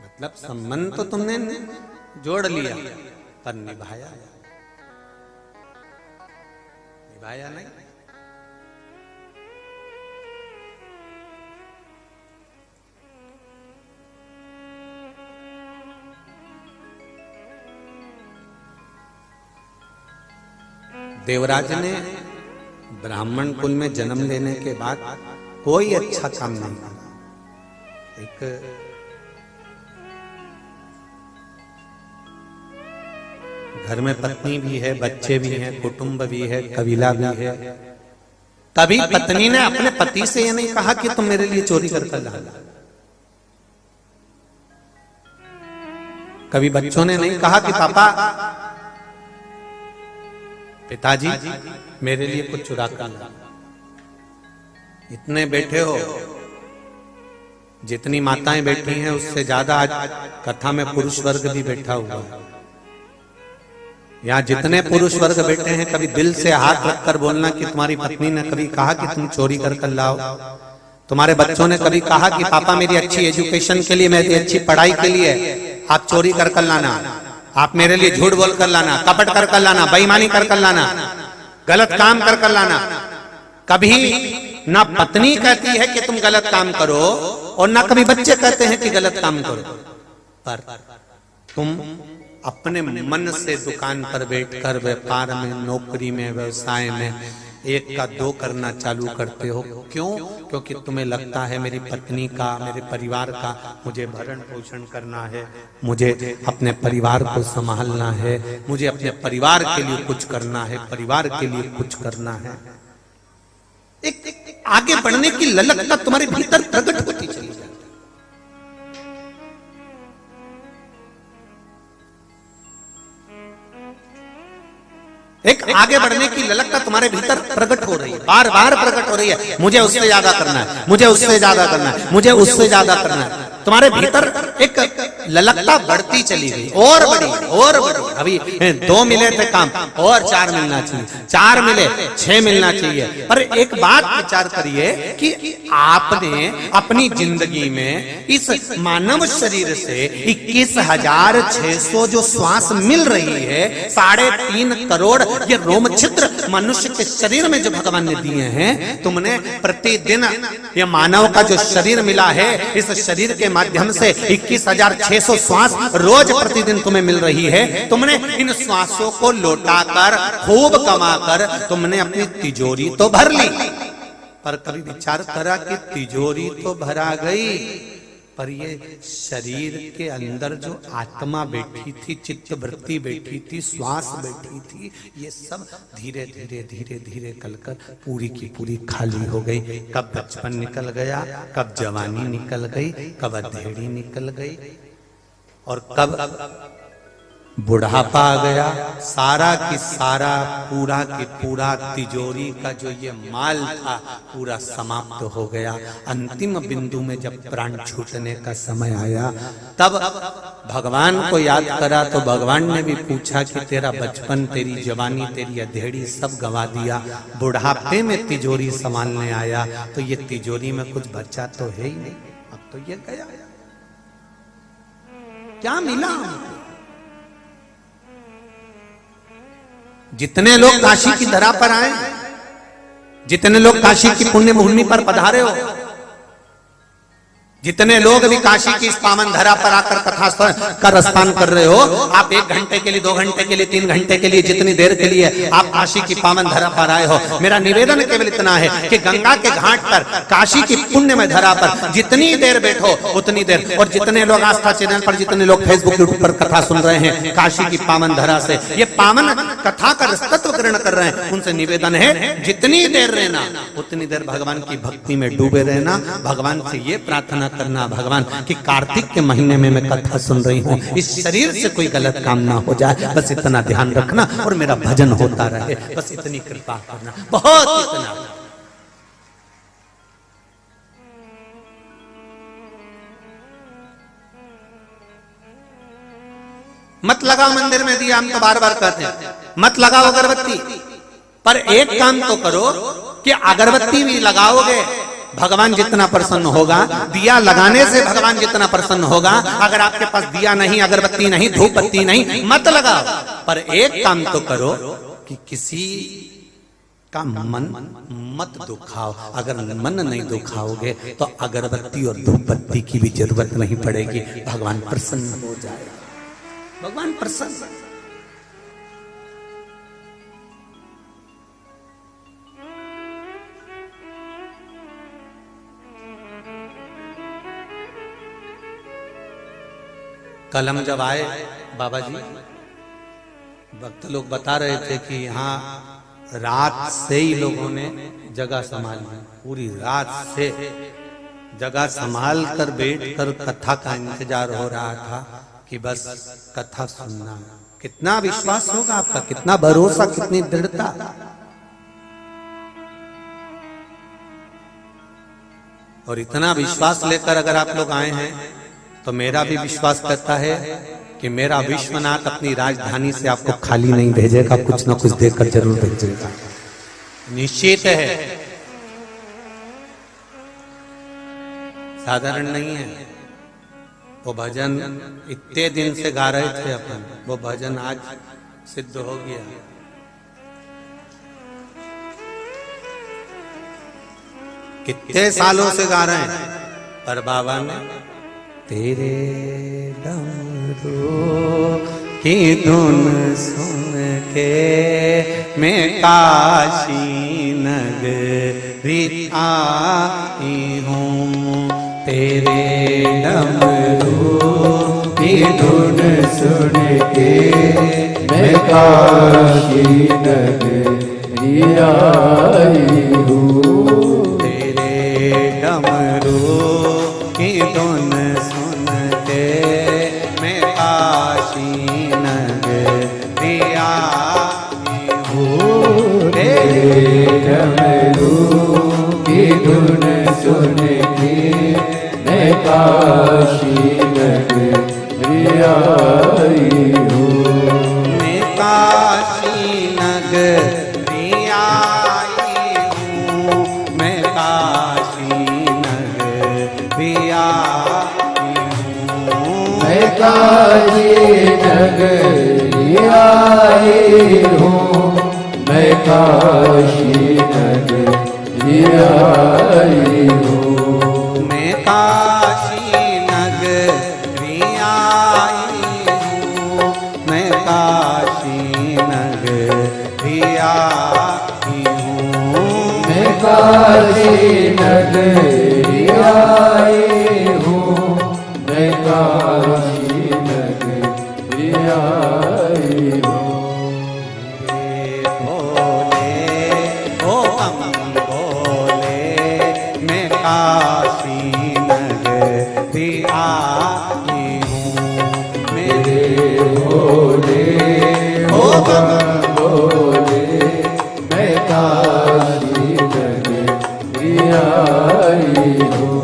मतलब संबंध तो तुमने जोड़ लिया पर निभाया। निभाया नहीं। देवराज ने ब्राह्मण कुल में जन्म लेने के बाद कोई अच्छा काम नहीं किया। एक घर में पत्नी भी है, बच्चे भी हैं, कुटुंब भी है, कबीला भी है। तभी पत्नी ने अपने पति से ये नहीं कहा कि तुम मेरे लिए चोरी कर कर ला। कभी बच्चों ने नहीं कहा कि पापा, पिताजी मेरे लिए कुछ चुरा कर ला। इतने बैठे हो, जितनी माताएं बैठी हैं उससे ज्यादा आज कथा में पुरुष वर्ग भी बैठा हुआ है। यहाँ जितने पुरुष वर्ग बैठे हैं, कभी दिल से हाथ रखकर बोलना कि तुम्हारी पत्नी ने कभी कहा कि तुम चोरी कर कर लाओ? तुम्हारे बच्चों ने कभी कहा कि पापा मेरी अच्छी एजुकेशन के लिए, मेरी अच्छी पढ़ाई के लिए आप चोरी कर कर लाना, आप मेरे लिए झूठ बोल कर लाना, कपट कर कर लाना, बेईमानी कर कर लाना, गलत काम कर कर लाना? कभी ना पत्नी कहती है कि तुम गलत काम करो और ना कभी बच्चे कहते हैं कि गलत काम करो। पर तुम अपने मन से दुकान पर बैठकर व्यापार में, नौकरी में, व्यवसाय में एक का दो करना चालू करते हो। क्यों? क्योंकि तुम्हें लगता है मेरी पत्नी का, मेरे परिवार का मुझे भरण पोषण करना है, मुझे अपने परिवार को संभालना है, मुझे अपने परिवार के लिए कुछ करना है, परिवार के लिए कुछ करना है। एक आगे बढ़ने की ललकता तुम्हारे भीतर प्रकट होती चली जाती। एक आगे बढ़ने की ललकता तुम्हारे भीतर प्रकट हो रही है, बार बार प्रकट हो रही है। मुझे उससे ज्यादा करना है, मुझे उससे ज्यादा करना है, मुझे उससे ज्यादा करना है। तुम्हारे भीतर एक ललकता बढ़ती चली गई, और बड़ी और बड़ी। अभी 2 मिले थे काम, और 4 मिलना चाहिए, 4 मिले 6 मिलना चाहिए। पर एक बात विचार करिए कि आपने अपनी जिंदगी में इस मानव शरीर से 21,600 जो श्वास मिल रही है, 3.5 करोड़ ये रोम छिद्र मनुष्य के शरीर में जो भगवान ने दिए हैं, तुमने प्रतिदिन ये मानव का जो शरीर मिला है, इस शरीर के माध्यम से 21,600 श्वास रोज प्रतिदिन तुम्हें मिल रही है। तुमने इन श्वासों को लौटाकर, खूब कमाकर तुमने अपनी तिजोरी तो भर ली। पर कभी विचार करा कि तिजोरी तो भरा गई, पर ये शरीर के अंदर जो आत्मा बैठी थी, चित्त वृत्ति बैठी थी, श्वास बैठी थी, ये सब धीरे धीरे धीरे धीरे कलकर पूरी की पूरी खाली हो गई। कब बचपन निकल गया, कब जवानी निकल गई, कब अधेड़ी निकल गई, और कब बुढ़ापा आ गया। सारा की सारा, पूरा की पूरा तिजोरी का जो ये माल था, पूरा समाप्त हो गया। अंतिम बिंदु में जब प्राण छूटने का समय आया, तब भगवान को याद करा तो भगवान ने भी पूछा कि तेरा बचपन, तेरी जवानी, तेरी अधेड़ी सब गवा दिया, बुढ़ापे में तिजोरी संभालने आया तो ये तिजोरी में कुछ बचा तो है ही नहीं, अब तो ये गया। क्या मिला हमको? जितने लोग काशी की धरा पर आए, जितने लोग काशी की पुण्य भूमि पर पधारे हो, जितने लोग भी काशी की इस पावन धरा पर आकर कथा का स्नान कर रहे हो, आप 1 घंटे के लिए, 2 घंटे के लिए, 3 घंटे के लिए, जितनी देर के लिए आप काशी की पावन धरा पर आए हो, मेरा निवेदन केवल इतना है कि गंगा के घाट पर, काशी की पुण्य में धरा पर जितनी देर बैठो उतनी देर। और जितने लोग आस्था चैनल पर, जितने लोग फेसबुक यूट्यूब पर कथा सुन रहे हैं काशी की पावन धरा से, ये पावन कथा का रसतत्व ग्रहण कर रहे हैं, उनसे निवेदन है जितनी देर रहना उतनी देर भगवान की भक्ति में डूबे रहना। भगवान से ये प्रार्थना करना, भगवान कि कार्तिक के महीने में मैं कथा सुन रही हूँ, इस शरीर से कोई गलत काम ना हो जाए, बस इतना ध्यान रखना और मेरा भजन होता रहे, बस इतनी कृपा करना, बहुत इतना। मत लगाओ मंदिर में दिया, हम तो बार बार कहते हैं, मत लगाओ अगरबत्ती, पर एक काम तो करो कि अगरबत्ती भी लगाओगे भगवान जितना प्रसन्न होगा, दिया लगाने से भगवान जितना प्रसन्न होगा। अगर आपके पास दिया नहीं, अगरबत्ती नहीं, धूप बत्ती नहीं, मत लगाओ, पर एक काम तो करो कि किसी का मन मत दुखाओ। अगर मन नहीं दुखाओगे तो अगरबत्ती और धूपबत्ती की भी जरूरत नहीं पड़ेगी, भगवान प्रसन्न हो जाएगा। भगवान प्रसन्न। कल हम जब आए बाबा जी, भक्त लोग बता रहे थे कि यहाँ रात से ही लोगों ने जगह संभाली, पूरी रात से जगह संभाल कर बैठ कर कथा का इंतजार हो रहा था कि बस कथा सुनना। कितना विश्वास होगा आपका, कितना भरोसा, कितनी दृढ़ता। और इतना विश्वास लेकर अगर आप लोग आए हैं तो मेरा भी विश्वास करता है कि मेरा विश्वनाथ अपनी राजधानी से आपको खाली नहीं भेजेगा, कुछ ना कुछ देकर जरूर भेजेगा, निश्चित है, साधारण नहीं है। वो भजन इतने दिन से गा रहे थे अपन, वो भजन आज सिद्ध हो गया। कितने सालों से गा रहे हैं, पर बाबा ने तेरे डमरू की धुन सुन के मैं काशी नगरी आई हूँ। तेरे डमरू की धुन सुन के मैं काशी नगरी आई हूँ। तेरे डमरू की धुन सुन के मैं काशी नगरी आई हूँ। तेरे डमरू की धुन सुन के मैं काशी नगरी आई हूँ। मैं काशी नगरी आई हूँ। मैं काशी नगरी आई हूँ। मैं काशी नगरी आई हूँ। मैं काशी नगरी आई हूँ। मैं काशी नगरी आई हूँ। मैं काशी नगरी आई हूँ। मैं काशी नगरी आई हूँ। मैं काशी नगरी आई हूँ। काशी नगरी आई हूँ। मेरे भोले ओ बम भोले मैं काशी नगरी आई हूँ।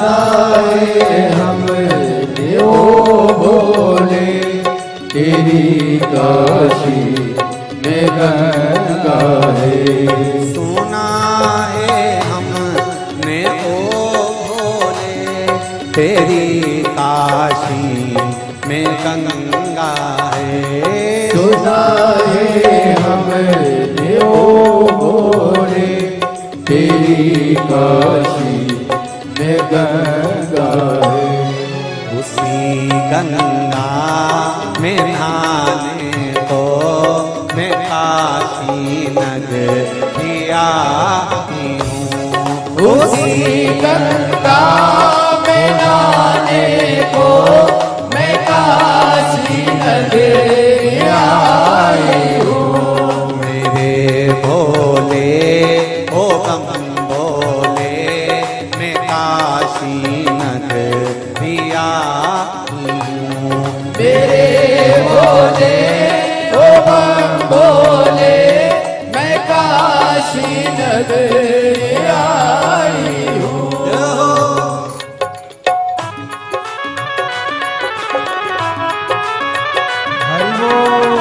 सुनाए हमने ओ भोले, तेरी काशी में गंगा है। सुना है हमने ओ भोले, तेरी काशी में गंगा है। सुना है हमने ओ भोले, तेरी काशी में गंगा है। उसी गंगा में नहाने को मैं काशी नगरी आई हूँ। उसी गंगा में नहाने को मैं काशी नगरी आई हूँ। मेरे भोले ओ बम भोले, मैं काशी नगरी आई हूँ। मेरे भोले ओ बम भोले, मैं काशी नगरी आई हूँ। हरि बोल।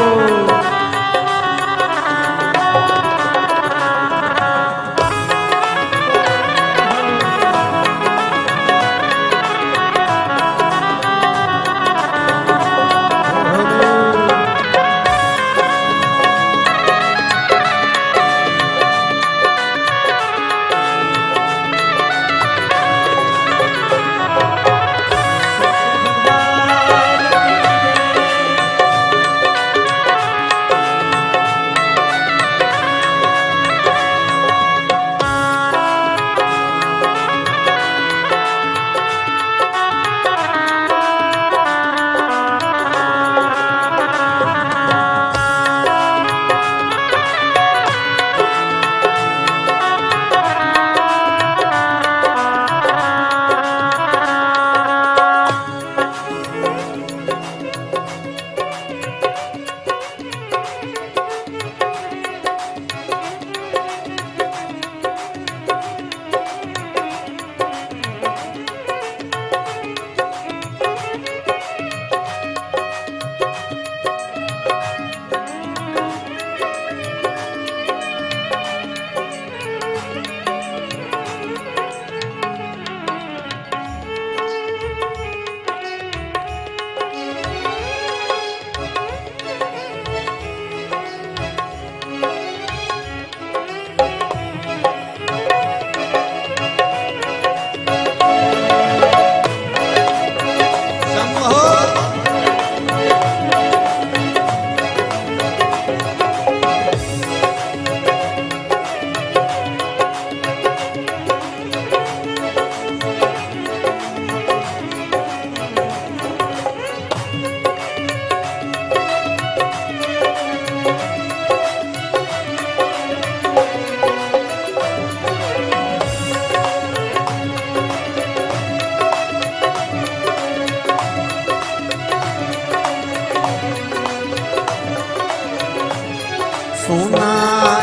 सुना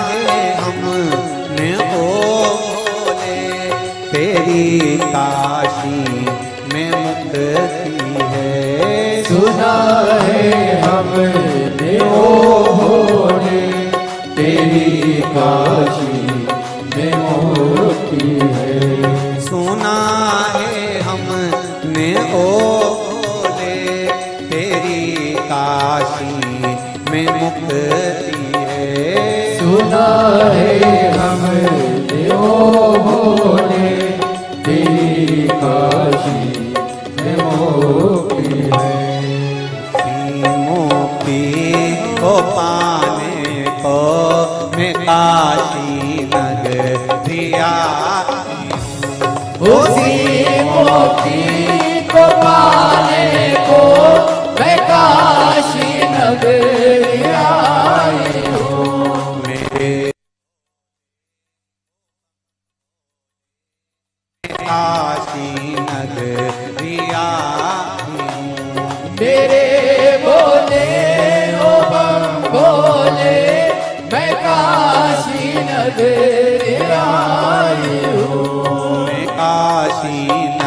है हमने ओ भोले, तेरी काशी में मुक्ति है। सुना है हमने ओ भोले, तेरी काशी में मुक्ति है। सुना है हमने ओ भोले, तेरी काशी में मुक्ति है। सुना है हमने ओ भोले, तेरी काशी में मुक्ति है। मोक्ति को पाने को मैं काशी नगरी आई हूँ। उसी मोक्ति को पाने को मैं काशी नगरी आई हूँ। मेरे काशी नगरी आई हूँ। मेरे भोले ओ बम भोले, मैं काशी नगरी आई हूँ। मैं काशी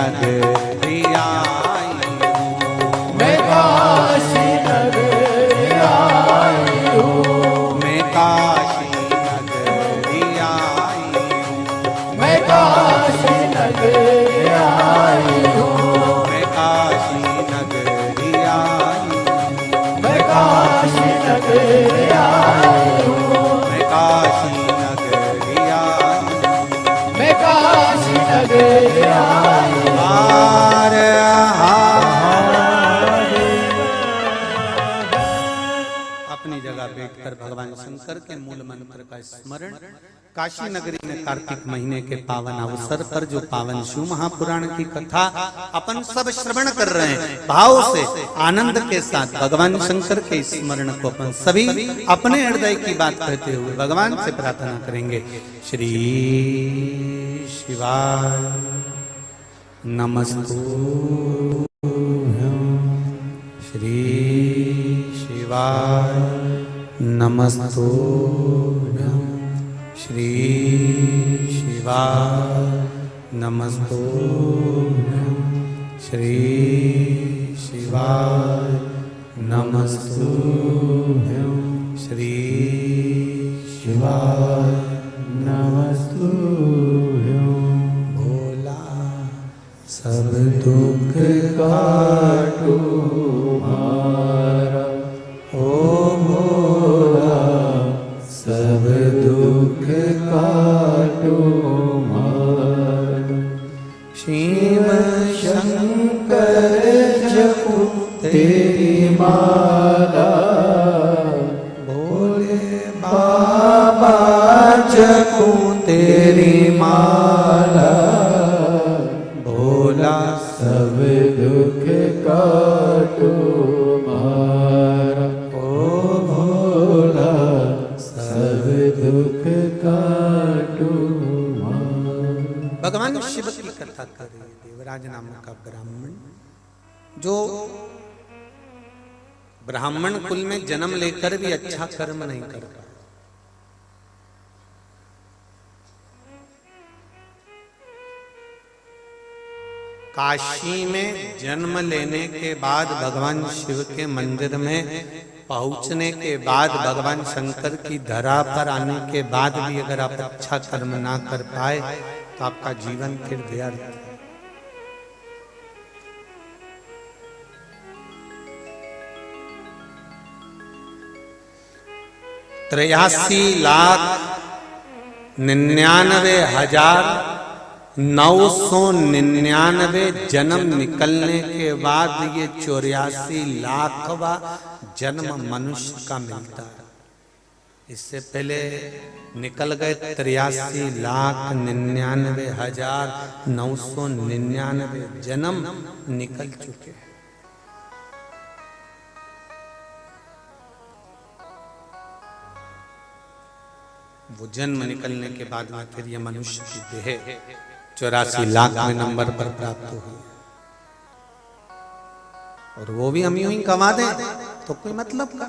नगरी आई हूँ, मैं काशी नगरी आई हूँ, मैं काशी नगरी आई हूँ, मैं काशी नगरी आई हूँ, मैं काशी नगरी आई हूँ, मैं काशी नगरी आई हूँ, मैं काशी नगरी आई हूँ। मैं काशी नगरी आई हूँ। हार अपनी जगह बैठकर भगवान शंकर के मूल मंत्र का स्मरण। काशी नगरी में कार्तिक महीने के पावन अवसर पर जो पावन शिव महापुराण की कथा अपन सब श्रवण कर रहे हैं, भाव से आनंद के साथ भगवान शंकर के स्मरण को अपन सभी अपने हृदय की बात कहते हुए भगवान से प्रार्थना करेंगे। श्री शिवाय नमस्तुभ्यं, श्री शिवाय नमस्तुभ्यं, श्री शिवाय नमस्तुभ्यं, श्री शिवाय नमस्तुभ्यं, श्री शिवाय नमस्तुभ्यं। भोला सब दुख काटो मारा, ओ भोला सब दुख काटो मारा। शिव शंकर जपो तेरी माला, भोले बाबा जपो तेरी माला, भोला सब दुख काटो मारा, ओ भोला सब दुख काटो मारा। भगवान शिव की कथा कर रहे देवराज नामक का ब्राह्मण, जो ब्राह्मण कुल में जन्म लेकर भी अच्छा कर्म नहीं करता। काशी में जन्म लेने के बाद भगवान शिव के मंदिर में पहुंचने के बाद, भगवान शंकर की धरा पर आने के बाद भी अगर आप अच्छा कर्म ना कर पाए तो आपका जीवन फिर व्यर्थ है। 83,99,999 जन्म निकलने के बाद ये 84,00,000वां जन्म मनुष्य का मिलता है। इससे पहले निकल गए 83,99,999 जन्म निकल चुके हैं। वो जन्म निकलने के बाद में फिर ये मनुष्य की देह 84,00,000वें नंबर पर प्राप्त हुई, और वो भी हम यूं ही कमा दें तो कोई मतलब का।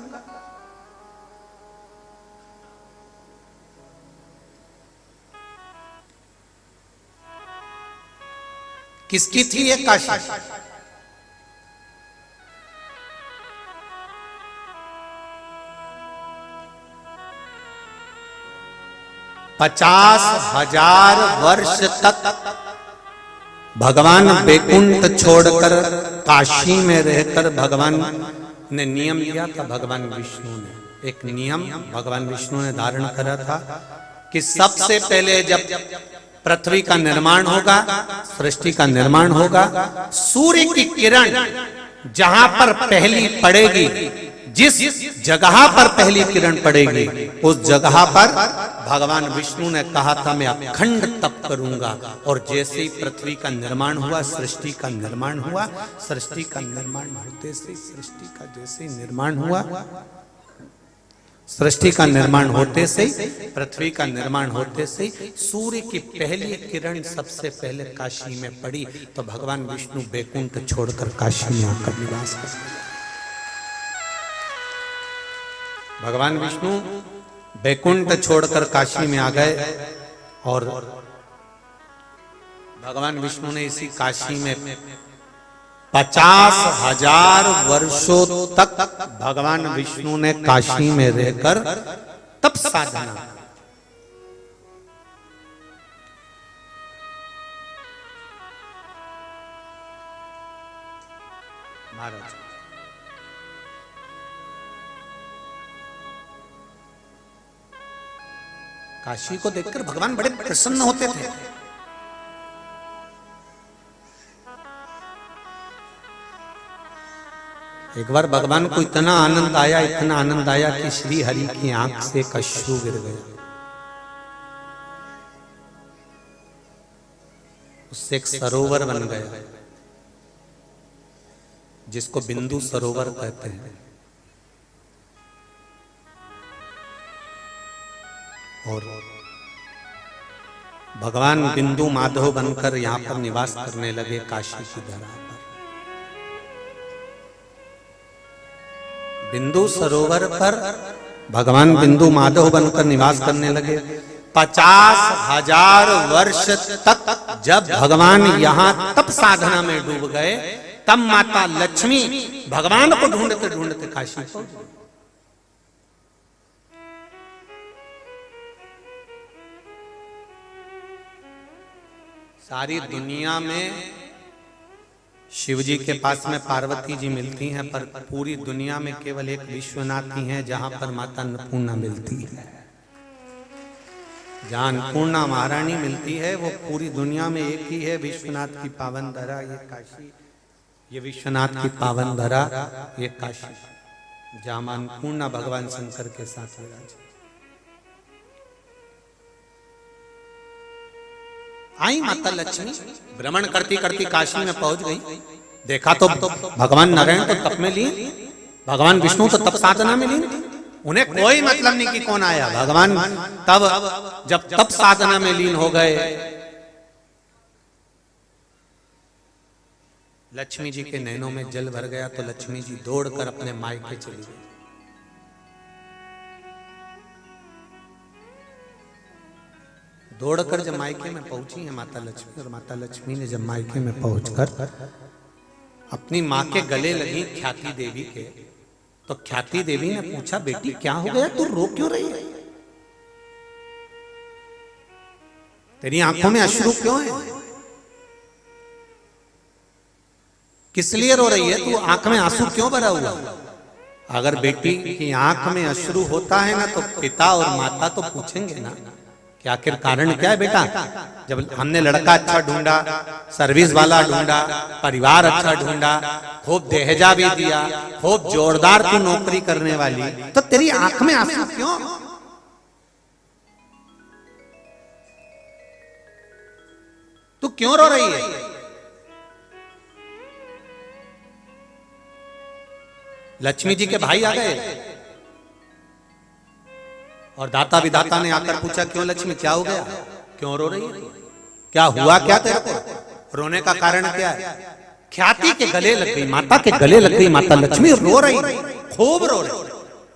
किसकी थी ये काशी? 50,000 वर्ष तक भगवान बैकुंठ छोड़कर काशी में रहकर भगवान ने नियम लिया था। भगवान विष्णु ने एक नियम भगवान विष्णु ने धारण करा था कि सबसे पहले जब पृथ्वी का निर्माण होगा, सृष्टि का निर्माण होगा, सूर्य की किरण जहां पर पहली पड़ेगी, जिस जगह पर पहली किरण पड़ेगी उस जगह पर भगवान विष्णु ने कहा था मैं अखंड तप करूंगा। और जैसे ही पृथ्वी का निर्माण हुआ, सृष्टि का निर्माण हुआ, सृष्टि का निर्माण होते से सृष्टि का जैसे ही निर्माण हुआ, सृष्टि का निर्माण होते से, पृथ्वी का निर्माण होते से सूर्य की पहली किरण सबसे पहले काशी में पड़ी। तो भगवान विष्णु बैकुंठ छोड़कर काशी में आकर निवास कर गए। भगवान विष्णु बैकुंठ छोड़कर काशी में आ गए और भगवान विष्णु ने इसी काशी में 50,000 वर्षों तक भगवान विष्णु ने काशी में रहकर तप साधना। महाराज काशी को देखकर भगवान बड़े प्रसन्न होते थे। एक बार भगवान को इतना आनंद आया कि श्री हरि की आंख से एक अश्रु गिर गया। उससे एक सरोवर बन गया जिसको बिंदु सरोवर कहते हैं। और भगवान बिंदु माधव बनकर यहां पर निवास करने लगे काशी की धरा पर। बिंदु सरोवर पर भगवान बिंदु माधव बनकर निवास करने लगे। 50,000 वर्ष तक जब भगवान यहां तप साधना में डूब गए, तब माता लक्ष्मी भगवान को ढूंढते ढूंढते काशी पहुंच गई। सारी दुनिया में शिव जी के पास में पार्वती जी मिलती हैं, पर पूरी दुनिया में केवल एक विश्वनाथ ही है जहां पर माता अन्नपूर्णा मिलती है। जहां अन्नपूर्णा महारानी मिलती है वो पूरी दुनिया में एक ही है, विश्वनाथ की पावन धरा ये काशी। ये विश्वनाथ की पावन धरा ये काशी, जहां अन्नपूर्णा भगवान शंकर के साथ विराज। आई माता लक्ष्मी भ्रमण करती करती काशी में पहुंच गई। देखा तो भगवान नारायण तो तप में लीन, भगवान विष्णु तो तप साधना में लीन। उन्हें कोई मतलब नहीं कि कौन आया। भगवान तब जब तप साधना में लीन हो गए, लक्ष्मी जी के नैनों में जल भर गया तो लक्ष्मी जी दौड़कर अपने मायके चली गई। दौड़कर जब मायके में पहुंची है माता लक्ष्मी, और माता लक्ष्मी ने जब मायके में पहुंचकर अपनी माँ के गले लगी ख्याति देवी के, तो ख्याति देवी ने पूछा, बेटी क्या हो गया, तू रो क्यों रही है? तेरी आंखों में अश्रु क्यों है? किस लिए रो रही है तू? आंख में आंसू क्यों भरा हुआ? अगर बेटी की आंख में अश्रु होता है ना, तो पिता और माता तो पूछेंगे ना कि आखिर कारण क्या है बेटा। जब हमने लड़का अच्छा ढूंढा, सर्विस वाला ढूंढा, परिवार अच्छा ढूंढा, खूब दहेजा भी दिया, खूब जोरदार तू नौकरी करने वाली, तो तेरी आंख में आंसू क्यों? तू क्यों रो रही है? लक्ष्मी जी के भाई आ गए और दाता विधाता ने आकर पूछा, क्यों लक्ष्मी क्या हो गया, क्यों रो रही है, क्या हुआ क्या तेरे को, रोने का कारण क्या है? ख्याति के गले लग गई, माता के गले लग गई माता लक्ष्मी, रो रही, खूब रो रही।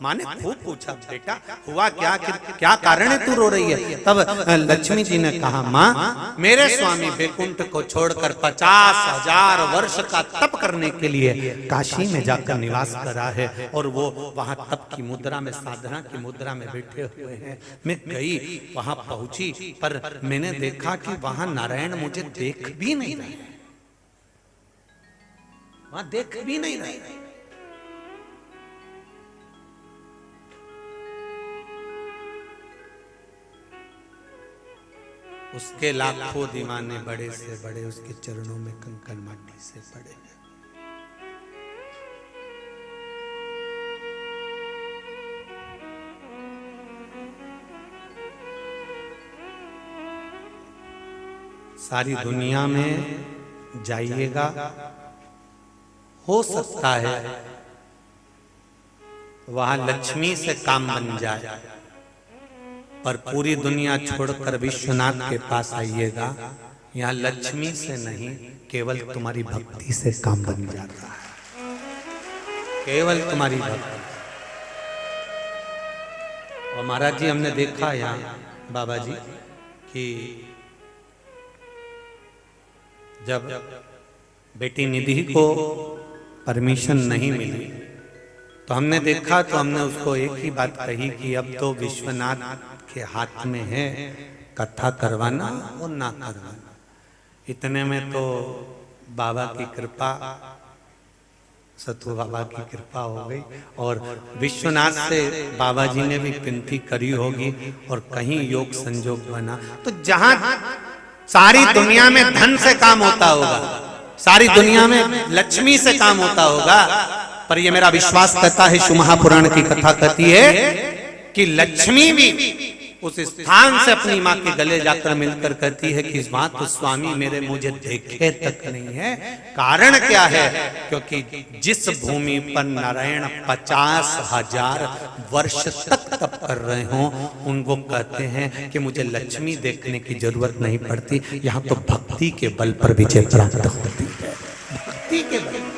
माँ ने खूब पूछा, बेटा हुआ क्या, क्या कारण है तू रो रही है? तब लक्ष्मी जी ने कहा, माँ मेरे स्वामी बैकुंठ को छोड़कर 50,000 वर्ष का तप करने के लिए काशी में जाकर निवास करा है, और वो वहां तप की मुद्रा में, साधना की मुद्रा में बैठे हुए हैं। मैं गई, वहां पहुंची, पर मैंने देखा कि वहां नारायण मुझे देख भी नहीं रहे, वहां देख भी नहीं रहे। उसके लाखों दीवाने बड़े से बड़े उसके चरणों में कंकन माटी से पड़े हैं। सारी दुनिया में जाइएगा, हो सकता है वहां लक्ष्मी से काम बन जाए, पर पूरी दुनिया छोड़कर विश्वनाथ के पास आइएगा, यहाँ लक्ष्मी से नहीं, केवल तुम्हारी भक्ति से काम बन जाता है, केवल तुम्हारी भक्ति। और महाराज जी हमने देखा यहाँ बाबा जी कि जब बेटी निधि को परमिशन नहीं मिली तो हमने देखा, तो हमने उसको एक ही बात कही कि अब तो विश्वनाथ के हाथ में है कथा करवाना और ना करवाना। इतने में तो बाबा की कृपा, सतु बाबा की कृपा हो गई और विश्वनाथ से बाबा जी ने भी विनती करी होगी और कहीं योग संजोग बना। तो जहां सारी दुनिया में धन से काम होता होगा, सारी दुनिया में लक्ष्मी से काम होता होगा, पर ये मेरा विश्वास कहता है, शिव महापुराण की कथा कहती है कि लक्ष्मी भी उस स्थान से अपनी माँ के गले जाकर मिलकर कहती है कि इस बात तो स्वामी मेरे मुझे देखे तक नहीं है। कारण क्या है? क्योंकि जिस भूमि पर नारायण 50,000 वर्ष तक तप कर रहे हो, उनको कहते हैं कि मुझे लक्ष्मी देखने की जरूरत नहीं पड़ती, यहाँ तो भक्ति के बल पर विजय प्राप्त होती है। भक्ति के बल,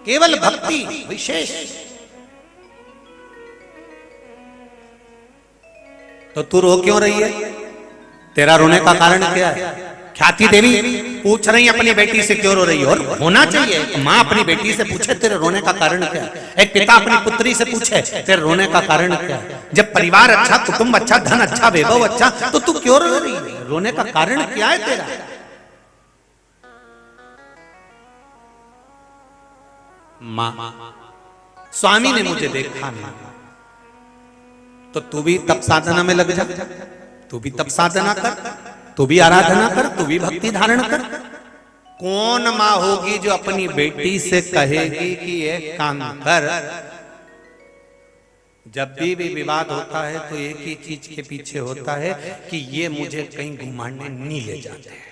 केवल भक्ति विशेष। तो तू रो क्यों रही है? तेरा रोने का कारण क्या है? ख्याति देवी पूछ रही अपनी बेटी से क्यों रो रही है? और होना चाहिए, एक माँ अपनी बेटी से पूछे तेरे रोने का कारण क्या है, एक पिता अपनी पुत्री से पूछे तेरे रोने का कारण क्या है। जब परिवार अच्छा, कुटुंब अच्छा, धन अच्छा, वैभव अच्छा, तो तू क्यों रो रही है? रोने का कारण क्या है तेरा? माँ, स्वामी ने मुझे देखा नहीं, तो तू भी तप साधना में लग जा, तू भी तप साधना कर, तू भी आराधना कर, तू भी भक्ति धारण कर। कौन माँ होगी जो अपनी बेटी से कहेगी कि ये काम कर? जब भी विवाद होता है तो एक ही चीज के पीछे होता है कि ये मुझे कहीं घुमाने नहीं ले जाते हैं।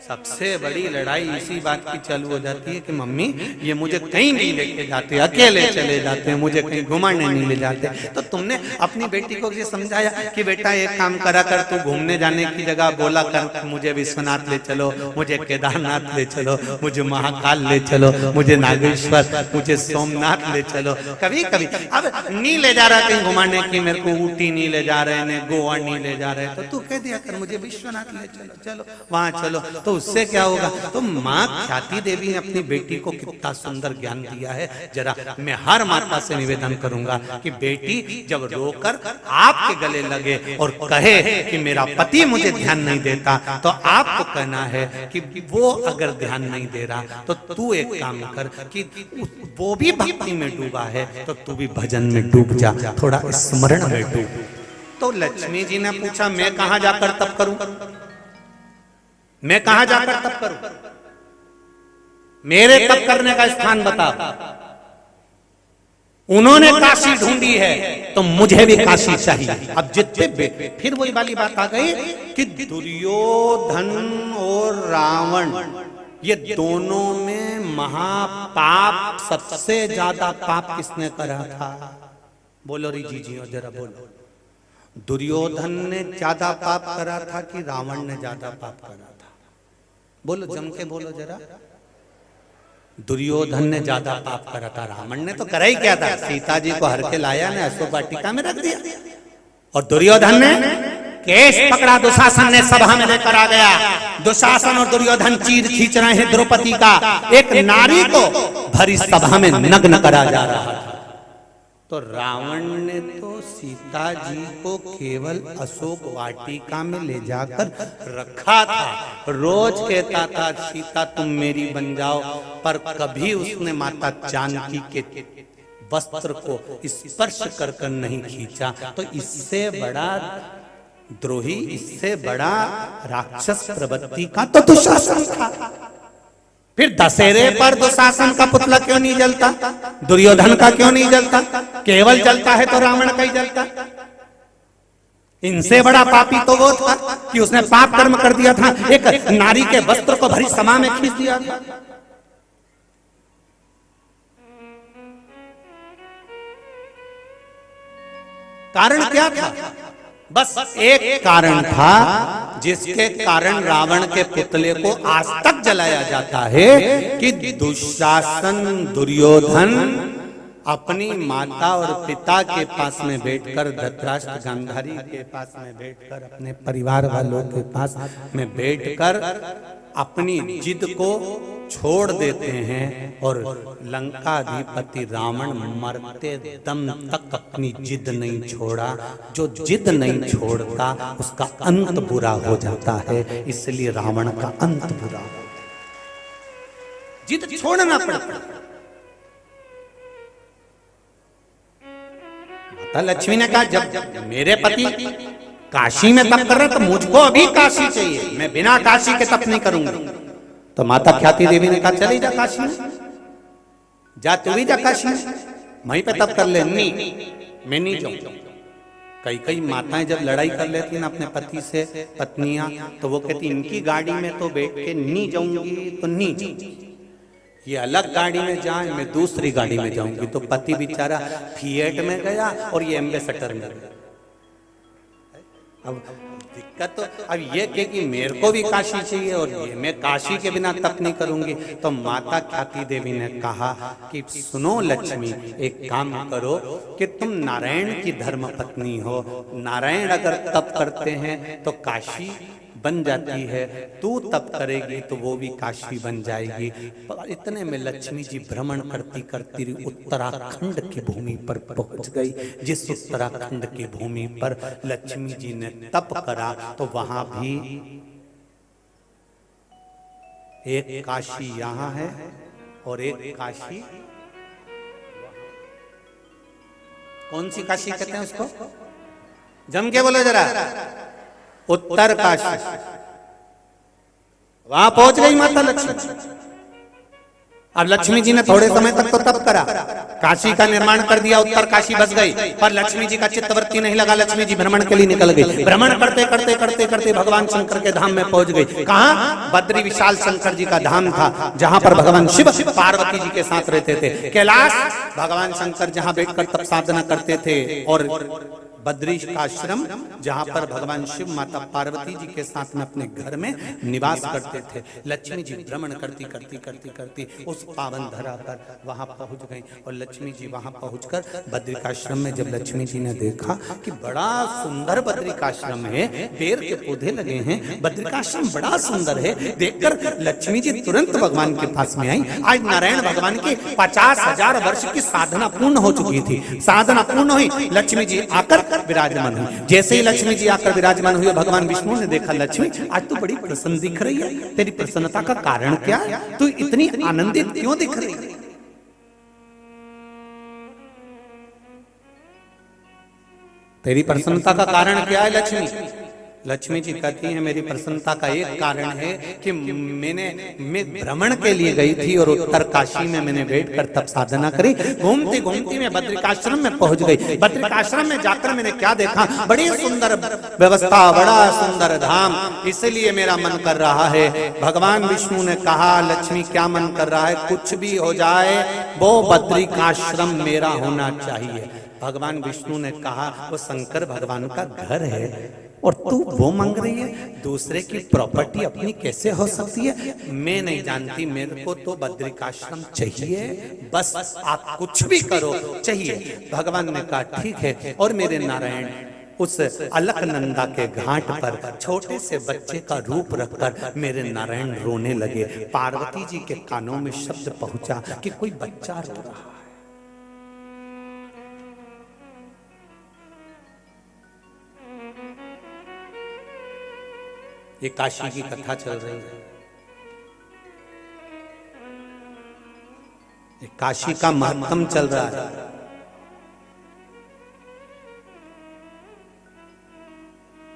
सबसे बड़ी लड़ाई इसी बात की चालू हो जाती है कि मम्मी ये मुझे कहीं नहीं लेके जाते, अकेले चले जाते हैं, मुझे कहीं घुमाने नहीं ले जाते। तो तुमने अपनी बेटी को ये समझाया कि बेटा एक काम करा कर, तू घूमने जाने की जगह बोला कर मुझे विश्वनाथ ले चलो, मुझे केदारनाथ ले चलो, मुझे महाकाल ले चलो, मुझे नागेश्वर, मुझे सोमनाथ ले चलो। कभी कभी अब नहीं ले जा रहा कहीं घुमाने की, मेरे को ऊटी नहीं ले जा रहे हैं, गोवा नहीं ले जा रहे, तो तू कह दिया कर मुझे विश्वनाथ ले चलो, चलो वहां चलो। तो उससे क्या होगा? तो माँ ख्याति देवी ने अपनी बेटी को कितना सुंदर ज्ञान दिया है। जरा मैं हर माता से निवेदन करूंगा कि बेटी जब रोकर आपके गले लगे और कहे कि मेरा पति मुझे ध्यान नहीं देता, तो आपको कहना है कि वो अगर ध्यान नहीं दे रहा तो तू एक काम कर कि वो भी भक्ति में डूबा है तो तू भी भजन में डूब जा, थोड़ा स्मरण में डूब। तो लक्ष्मी जी ने पूछा मैं कहां जाकर तप करूं, मैं कहां जाकर तप करूं? मेरे तप करने का स्थान बता। उन्होंने काशी ढूंढी है तो मुझे भी काशी चाहिए। अब जितने फिर वही वाली बात आ गई कि दुर्योधन और रावण ये दोनों में महापाप, सबसे ज्यादा पाप किसने करा था? बोलो री जी जरा बोलो। दुर्योधन ने ज्यादा पाप करा था कि रावण ने ज्यादा पाप करा था? बोलो, जम के बोलो जरा। दुर्योधन ने ज्यादा पाप करा था। रावण ने तो करा ही क्या था? सीता जी को हर के लाया ने अशोक वाटिका में रख दिया। और दुर्योधन ने केस पकड़ा, दुशासन ने सभा में लेकर आ गया। दुशासन और दुर्योधन चीर खींच रहे हैं द्रौपदी का। एक नारी को भरी सभा में नग्न करा जा रहा था। तो रावण ने तो सीता जी को केवल अशोक वाटिका में ले जाकर रखा था। रोज कहता था सीता तुम मेरी बन जाओ, पर कभी उसने माता जानकी के वस्त्र को स्पर्श कर कर नहीं खींचा। तो इससे बड़ा द्रोही, इससे बड़ा राक्षस प्रवृत्ति का तो दुशासन था। फिर दशहरे पर दुशासन का पुतला क्यों नहीं जलता? दुर्योधन का क्यों नहीं जलता? केवल जलता है तो रावण का ही जलता। इनसे बड़ा पापी तो वो था कि उसने पाप कर्म कर दिया था, एक नारी के वस्त्र को भरी सभा में खींच दिया था। कारण क्या था? बस एक कारण था जिसके कारण रावण के पुतले को आज तक जलाया जाता है कि दुशासन, दुर्योधन अपनी माता और पिता के पास में बैठकर, धृतराष्ट्र गांधारी के पास में बैठकर, अपने परिवार वालों के पास में बैठकर अपनी जिद को छोड़ देते हैं और लंकाधिपति रावण मरते दम तक अपनी जिद नहीं छोड़ा। जो जिद नहीं छोड़ता उसका अंत बुरा हो जाता है, इसलिए रावण का अंत बुरा हो। जिद छोड़ना पड़ता। माता लक्ष्मी ने कहा जब मेरे पति काशी में तप कर रहे तो मुझको अभी काशी चाहिए, मैं बिना काशी के तप नहीं करूंगी। तो माता ख्याति देवी ने कहा चली जा काशी में, जा तू भी जा काशी में, वहीं पे तप कर ले। नहीं, मैं नहीं जाऊं। कई माताएं जब लड़ाई कर लेती ना अपने पति से, पत्नियां, तो वो कहती इनकी गाड़ी में तो बैठ के नहीं जाऊंगी तो नहीं जाऊंगी, ये अलग गाड़ी में जाए, मैं दूसरी गाड़ी में जाऊंगी। तो पति बेचारा फिएट में गया और ये एम्बेसडर में गया। अब दिक्कत तो अब ये कि मेरे को भी काशी चाहिए और ये मैं काशी के बिना तप नहीं करूंगी। तो माता ख्याति देवी ने कहा कि सुनो लक्ष्मी, एक काम करो कि तुम नारायण की धर्म पत्नी हो, नारायण अगर तप करते हैं तो काशी बन जाती है, तू तप करेगी तो वो भी काशी बन जाएगी। इतने में लक्ष्मी जी भ्रमण करती करती उत्तराखंड की भूमि पर पहुंच गई। जिस उत्तराखंड की भूमि पर लक्ष्मी जी ने तप करा तो वहां भी एक काशी यहां है और एक काशी, कौन सी काशी कहते हैं उसको, जम के बोलो जरा, उत्तर काशी। वहां पहुंच गई माता लक्ष्मी। अब लक्ष्मी जी ने थोड़े समय तक तो तप करा, काशी का निर्माण कर दिया, उत्तर काशी बस गई, पर लक्ष्मी जी का चित्तवृत्ति नहीं लगा। लक्ष्मी जी भ्रमण के लिए निकल गई। भ्रमण करते करते करते करते भगवान शंकर के धाम में पहुंच गई। कहां? बद्री विशाल शंकर जी का धाम था, जहां पर भगवान शिव पार्वती जी के साथ रहते थे। कैलाश भगवान शंकर जहां बैठकर तप साधना करते थे, और बद्री का आश्रम जहां पर भगवान शिव माता पार्वती जी के साथ में अपने घर में निवास करते थे। लक्ष्मी जी भ्रमण करती करती करती करती उस पावन धरा पर वहां पहुंच गई। और लक्ष्मी जी वहां पहुंचकर बद्रिकाश्रम में जब लक्ष्मी जी ने देखा कि बड़ा सुंदर बद्रिकाश्रम है, पेड़ के पौधे लगे हैं, बद्रिकाश्रम बड़ा सुंदर है, देखकर लक्ष्मी जी तुरंत भगवान के पास में आई। आज नारायण भगवान की 50,000 वर्ष की साधना पूर्ण हो चुकी थी। साधना पूर्ण हुई, लक्ष्मी जी आकर विराजमान हुई। जैसे ही लक्ष्मी जी आकर विराजमान हुई, भगवान विष्णु ने देखा लक्ष्मी आज तू बड़ी प्रसन्न दिख रही है, तेरी प्रसन्नता का कारण क्या है, तू इतनी आनंदित क्यों दिख रही है? तेरी प्रसन्नता का कारण क्या है लक्ष्मी? लक्ष्मी जी कहती है मेरी प्रसन्नता का एक कारण है कि मैं भ्रमण के लिए गई थी और उत्तर काशी में मैंने बैठकर तप साधना करी। घूमती घूमती मैं बद्रिकाश्रम में पहुंच गई। बद्रिकाश्रम में जाकर मैंने क्या देखा, बड़ी सुंदर व्यवस्था, बड़ा सुंदर धाम, इसलिए मेरा मन कर रहा है। भगवान विष्णु ने कहा लक्ष्मी क्या मन कर रहा है, कुछ भी हो जाए वो बद्रिकाश्रम मेरा होना चाहिए। भगवान विष्णु ने कहा वो शंकर भगवान का घर है और तू वो मांग रही है, दूसरे की प्रॉपर्टी अपनी कैसे हो सकती है? मैं नहीं जानती, मेरे को तो बद्रिकाश्रम चाहिए, बस आप कुछ भी करो चाहिए। भगवान ने कहा ठीक है। और मेरे नारायण उस अलकनंदा के घाट पर छोटे से बच्चे का रूप रखकर मेरे नारायण रोने लगे। पार्वती जी के कानों में शब्द पहुंचा कि कोई बच्चा रो रहा है। ये काशी की कथा चल रही है, ये काशी का महत्म चल रहा है।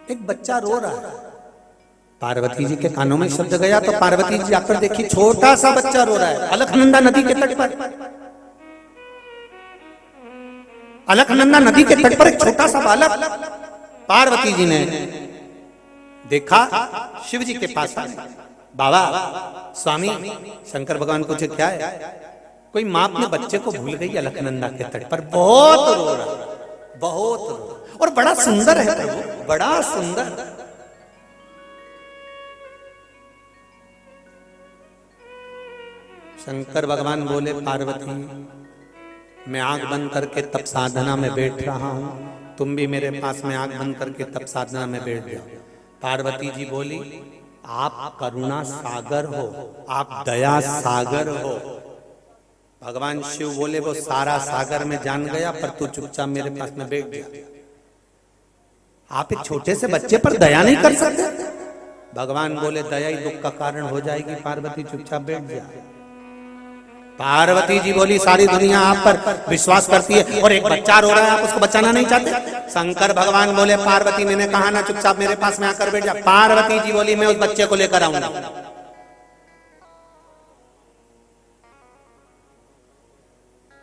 एक बच्चा रो रहा है, पार्वती जी के कानों में शब्द गया तो पार्वती जी आकर देखी छोटा सा बच्चा रो रहा है अलकनंदा नदी के तट पर। अलकनंदा नदी के तट पर एक छोटा सा बालक। पार्वती जी ने देखा, शिव जी के पास आए, बाबा स्वामी शंकर भगवान पूछे क्या है? कोई माँ अपने बच्चे को भूल गई अलकनंदा के तट पर, बहुत रो रहा, बहुत रो, और बड़ा सुंदर है प्रभु, बड़ा सुंदर। शंकर भगवान बोले पार्वती मैं आंख बंद करके तप साधना में बैठ रहा हूं, तुम भी मेरे पास में आंख बंद करके तप साधना में बैठ जाओ। पार्वती जी बोली, आप करुणा सागर हो, आप दया सागर हो। भगवान शिव बोले, वो सारा सागर में जान गया, पर तू चुपचाप मेरे पास में बैठ गया। आप एक छोटे से बच्चे पर दया नहीं कर सकते? भगवान बोले, दया ही दुख का कारण हो जाएगी, पार्वती चुपचाप बैठ जा। पार्वती जी बोली, सारी दुनिया आप पर विश्वास करती है और एक बच्चा रो रहा है, आप उसको बचाना नहीं चाहते? शंकर भगवान बोले, पार्वती मैंने कहा ना चुपचाप मेरे पास में आकर बैठ जा। पार्वती जी बोली, मैं उस बच्चे को लेकर आऊंगा।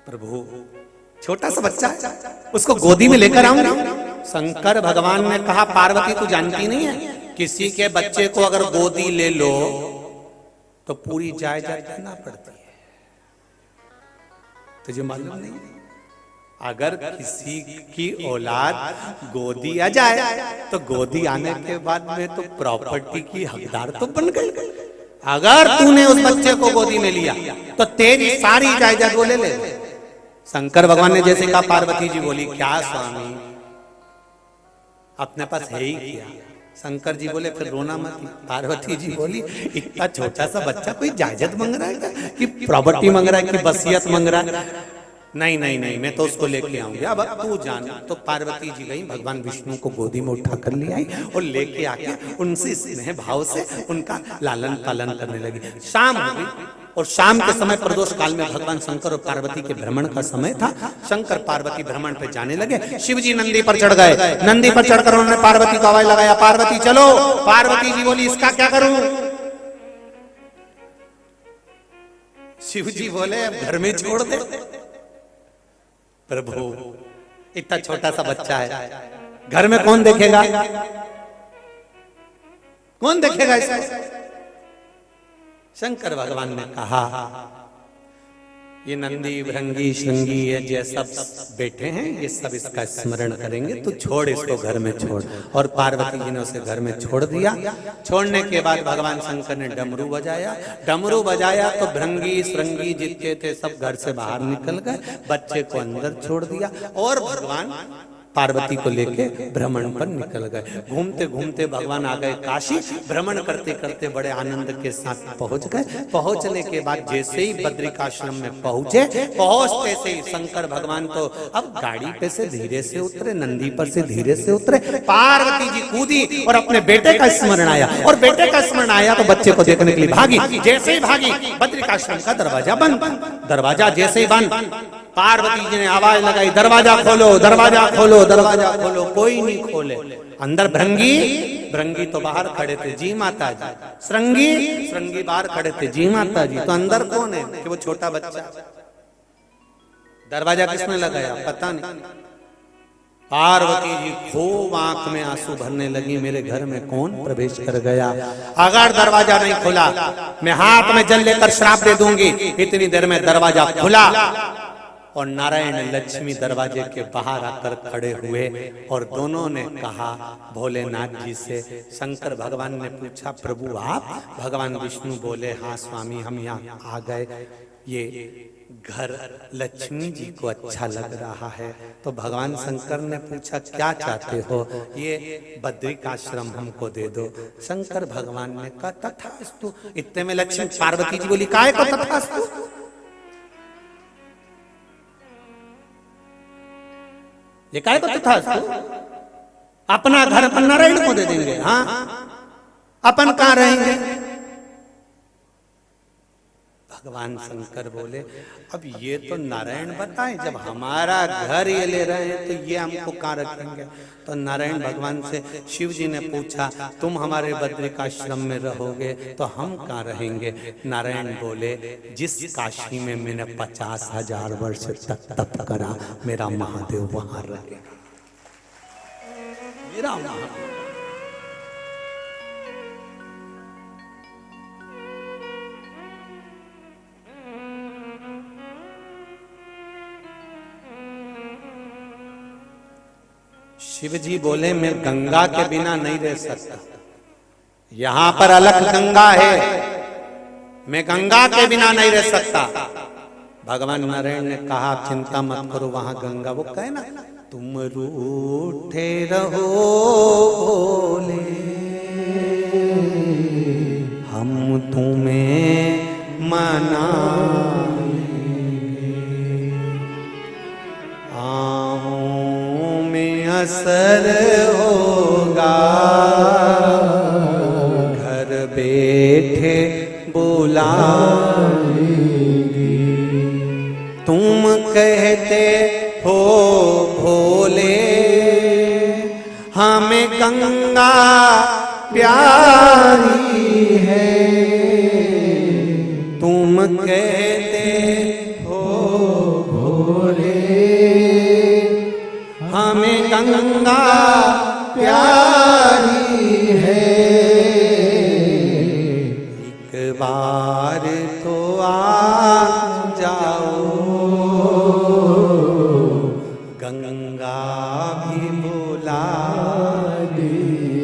प्रभु, छोटा सा बच्चा है, उसको गोदी में लेकर आऊंगा। शंकर भगवान ने कहा, पार्वती तू जानती नहीं है, किसी के बच्चे को अगर गोदी ले लो तो पूरी जायदाद देना पड़ती है, तुझे मालूम नहीं? अगर किसी की औलाद गोदी आ जाए तो गोदी आने के बाद में तो प्रॉपर्टी की हकदार तो बन गई। अगर तूने उस बच्चे को गोदी में लिया तो तेरी सारी जायदाद वो ले ले। शंकर भगवान ने जैसे कहा, पार्वती जी बोली, क्या स्वामी अपने पास है ही क्या? शंकर जी बोले, फिर रोना मत। पार्वती जी बोली, इतना छोटा सा बच्चा कोई जायदाद मांग रहा है कि प्रॉपर्टी मांग रहा है कि वसीयत मांग रहा है? नहीं नहीं नहीं, मैं तो उसको लेके आऊंगी, अब तू जान। तो पार्वती जी गई, भगवान विष्णु को गोदी में उठा कर ले आई और लेके आके उनसे स्नेह भाव से उनका लालन पालन करने लगी। शाम हो गई और शाम के समय प्रदोष काल में भगवान शंकर और पार्वती के भ्रमण का समय था। शंकर पार्वती भ्रमण पे जाने लगे। शिव जी नंदी पर चढ़ गए। नंदी पर चढ़कर उन्होंने पार्वती को आवाज लगाया, पार्वती चलो। पार्वती जी बोली, इसका क्या करूं? शिव जी बोले, अब घर में छोड़ दे। प्रभु, इतना छोटा सा बच्चा है, घर में कौन देखेगा? कौन देखेगा इसको? शंकर भगवान ने कहा, ये नंदी भृंगी श्रृंगी ये सब बैठे हैं, ये सब इसका स्मरण करेंगे, तो छोड़ इसको, घर में छोड़। और पार्वती जी ने उसे घर में छोड़ दिया। छोड़ने के बाद भगवान शंकर ने डमरू बजाया। डमरू बजाया तो भृंगी श्रृंगी जितने थे सब घर से बाहर निकल गए, बच्चे को अंदर छोड़ दिया और भगवान पार्वती को लेके भ्रमण पर निकल गए। घूमते घूमते भगवान आ गए काशी। भ्रमण करते करते बड़े आनंद के साथ पहुंच गए। पहुंचने के बाद जैसे ही बद्रिकाश्रम में पहुंचे, पहुंचते से ही शंकर भगवान तो अब गाड़ी पे से धीरे से उतरे, नंदी पर से धीरे से उतरे। पार्वती जी कूदी और अपने बेटे का स्मरण आया, और बेटे का स्मरण आया तो बच्चे को देखने के लिए भागी। जैसे ही भागी, बद्रिकाश्रम का दरवाजा बंद। दरवाजा जैसे ही बंद, पार्वती जी ने आवाज लगाई, दरवाजा खोलो, दरवाजा खोलो, दरवाजा खोलो। कोई नहीं खोले। अंदर भृंगी तो बाहर खड़े थे, जी माता जी। श्रृंगी बाहर खड़े थे, जी माता जी। तो अंदर कौन है? कि वो छोटा बच्चा। दरवाजा किसने लगाया? पता नहीं। पार्वती जी खूब आंख में आंसू भरने लगी, मेरे घर में कौन प्रवेश कर गया? अगर दरवाजा नहीं खुला, मैं हाथ में जल लेकर श्राप दे दूंगी। इतनी देर में दरवाजा खुला और नारायण लक्ष्मी दरवाजे के बाहर आकर खड़े हुए और दोनों ने कहा भोलेनाथ जी से। शंकर भगवान ने पूछा, प्रभु आप? भगवान विष्णु बोले, हाँ स्वामी, हम यहाँ आ गए। ये घर लक्ष्मी जी को अच्छा लग रहा है। तो भगवान शंकर ने पूछा, क्या चाहते हो? ये बद्रिकाश्रम हमको दे दो। शंकर भगवान ने कहा, तथास्तु। इतने में लक्ष्मी पार्वती जी बोली, काहे को तथास्तु? ये काय को तथास्तु? अपना घर अपन नारायण को दे देंगे। हाँ, अपन कहां रहेंगे? भगवान शंकर बोले, अब ये तो नारायण बताएं, जब हमारा घर ये ले रहे हैं तो ये हमको कहां रखेंगे? तो नारायण भगवान से शिव जी ने पूछा, तुम हमारे बद्रिकाश्रम में रहोगे तो हम कहां रहेंगे? नारायण बोले, जिस काशी में मैंने 50,000 वर्ष तक तप करा, मेरा महादेव वहां रहेगा। मेरा महादेव। शिव जी बोले, मैं गंगा के बिना नहीं रह सकता। यहां पर अलग गंगा है, मैं गंगा के बिना नहीं रह सकता। भगवान नारायण ने कहा चिंता मत करो, वहां गंगा, वो कहे ना तुम रूठे रहो भोले, हम तुम्हें मनाएंगे, आहों में असर होगा, घर बैठे बुलाएंगे, तुम कहते हो भोले हमें गंगा प्यारी है, तुम कहते हो भोले हमें गंगा प्यारी है, एक बार तो आ जाओ, गंगा भी बुला देगी,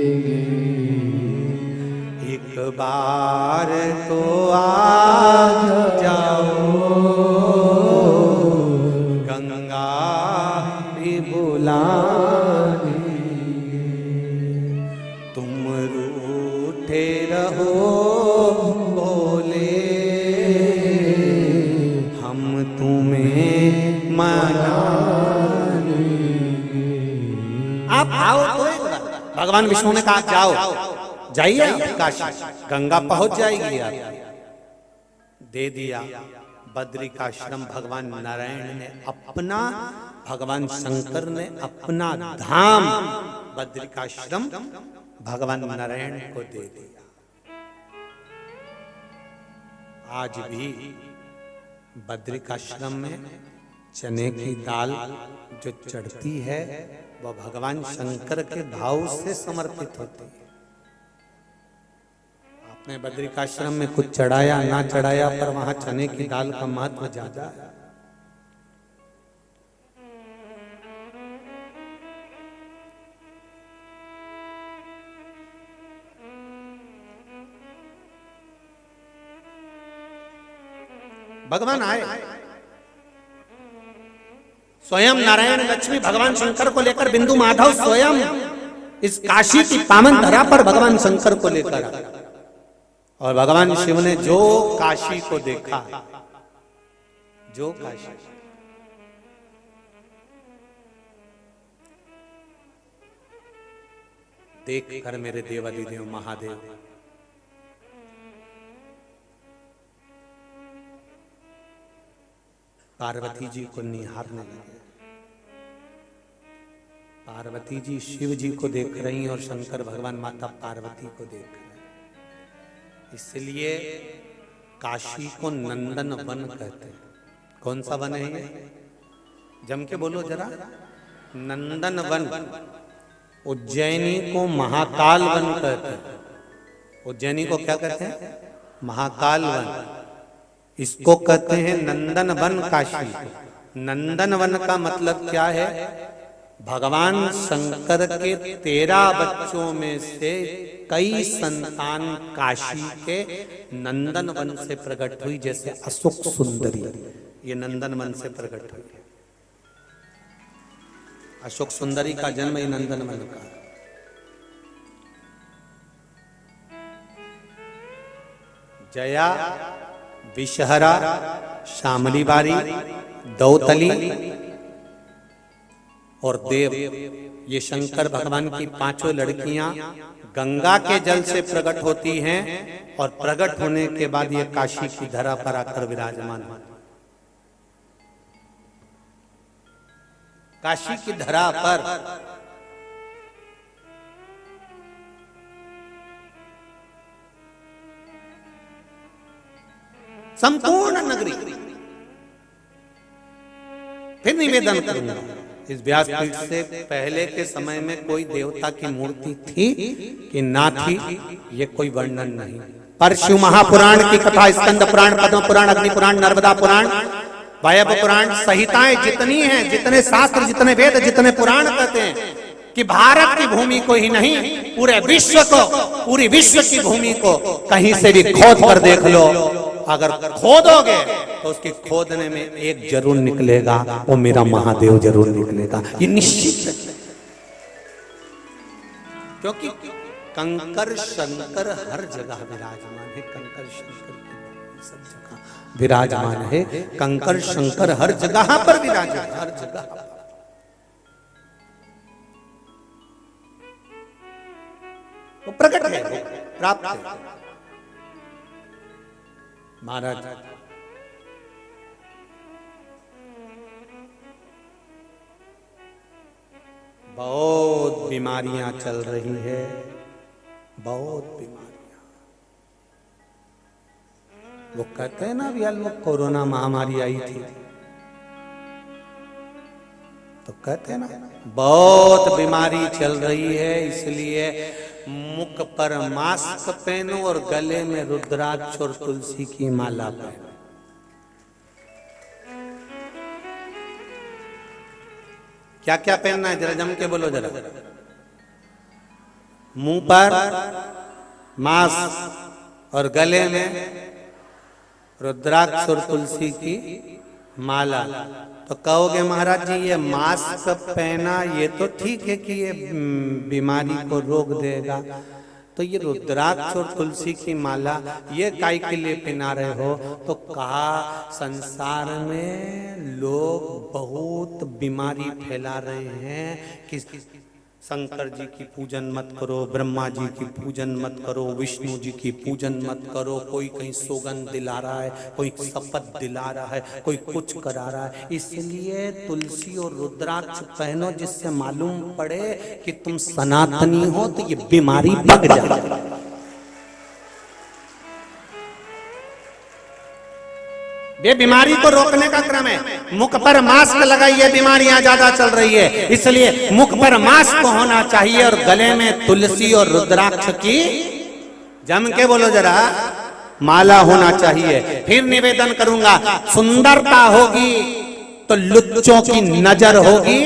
एक बार तो आ जाओ, गंगा भी बुला देगी, तुम रूठे रहो भोले, हम तुम्हें मना। आप आओ तो एक बार, भगवान विष्णु ने कहा जाओ, जाइए काशी, गंगा पहुंच जाएगी आप। दे दिया बद्रिकाश्रम, भगवान नारायण ने अपना, भगवान शंकर ने अपना धाम बद्रिकाश्रम भगवान नारायण को दे दिया। आज भी बद्रिकाश्रम में चने की दाल जो चढ़ती है वह भगवान शंकर के भाव से समर्पित होती है। आपने बद्रिकाश्रम में कुछ चढ़ाया ना चढ़ाया, पर वहां चने की दाल का महत्व ज्यादा है। भगवान आए, स्वयं नारायण लक्ष्मी भगवान शंकर को लेकर, बिंदु माधव स्वयं इस काशी की पावन धरा पर भगवान शंकर को लेकर आए। और भगवान शिव ने जो काशी को देखा, जो काशी, देख कर मेरे देवादिदेव महादेव पार्वती जी को निहारने लगे। पार्वती जी शिव जी को देख रही और शंकर भगवान माता पार्वती को देख रहे। इसलिए काशी को नंदन वन कहते हैं। कौन सा वन है ये? जम के बोलो जरा। नंदन वन। उज्जैनी को महाकाल वन कहते हैं। उज्जैनी को क्या कहते हैं? महाकाल वन। इसको कहते हैं नंदन वन काशी। नंदन वन का मतलब क्या है? भगवान शंकर के 13 बच्चों में से कई संतान काशी के नंदन वन से प्रकट हुई, जैसे अशोक सुंदरी ये नंदन वन से प्रकट हुई। अशोक सुंदरी का जन्म ही नंदन वन का। जया, विषहरा, शामली बारी, दौतली और देव, ये शंकर भगवान की 5 लड़कियां गंगा के जल से प्रकट होती हैं और प्रकट होने के बाद ये काशी की धरा पर आकर विराजमान होती। काशी की धरा पर संपूर्ण नगरी। फिर निवेदन करूंगा, इस व्यासपीठ से पहले के समय में कोई देवता की मूर्ति थी कि ना थी, ये कोई वर्णन नहीं। पर शिव महापुराण की कथा, स्कंद पुराण, पद्म पुराण, अग्नि पुराण, नर्मदा पुराण, वायव पुराण, संहिताएं जितनी हैं, जितने शास्त्र, जितने वेद, जितने पुराण कहते हैं कि भारत की भूमि को ही नहीं, पूरे विश्व को, पूरी विश्व की भूमि को कहीं से भी खोद कर देख लो, अगर खोदोगे तो उसके खोदने में एक जरूर निकलेगा, वो मेरा महादेव जरूर निकलेगा, ये निश्चित है। क्योंकि कंकर शंकर हर जगह विराजमान है, कंकर शंकर सब जगह विराजमान है, कंकर शंकर हर जगह पर विराजमान, हर जगह। वो प्रकट है, प्राप्त है। महाराज बहुत बीमारियां चल रही है, बहुत बीमारियां। वो कहते हैं ना अभी वो कोरोना महामारी आई थी, तो कहते हैं ना बहुत बीमारी चल रही है, इसलिए मुख पर मास्क पहनो और गले में रुद्राक्ष और तुलसी की माला पहनो। क्या क्या पहनना है जरा जम के बोलो जरा। मुंह पर मास्क और गले में रुद्राक्ष और तुलसी की माला। तो कहोगे महाराज जी ये मास्क पहना ये तो ठीक है कि ये बीमारी को रोक देगा, तो ये रुद्राक्ष और तुलसी की माला ये काय के लिए पहना रहे हो? तो कहा संसार में लोग बहुत बीमारी फैला रहे हैं कि शंकर जी की पूजन मत करो, ब्रह्मा जी की पूजन मत करो, विष्णु जी की पूजन मत करो। कोई कहीं सौगंध दिला रहा है, कोई शपथ दिला रहा है, कोई कुछ करा रहा है। इसलिए तुलसी और रुद्राक्ष पहनो जिससे मालूम पड़े कि तुम सनातनी हो, तो ये बीमारी भग जाए। ये बीमारी को रोकने का क्रम है। मुख पर मास्क लगाइए, बीमारियां ज्यादा चल रही है, इसलिए मुख पर मास्क होना चाहिए और गले में तुलसी और रुद्राक्ष की जम के बोलो जरा माला होना चाहिए। फिर निवेदन करूंगा, सुंदरता होगी तो लुच्चों की नजर होगी,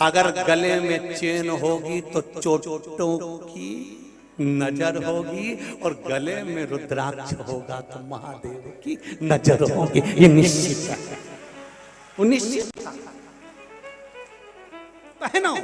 अगर गले में चेन होगी तो चोटों की नजर होगी, और गले में रुद्राक्ष होगा तो महादेव की नजर होगी। ये निश्चित है, वो निश्चित पहनो।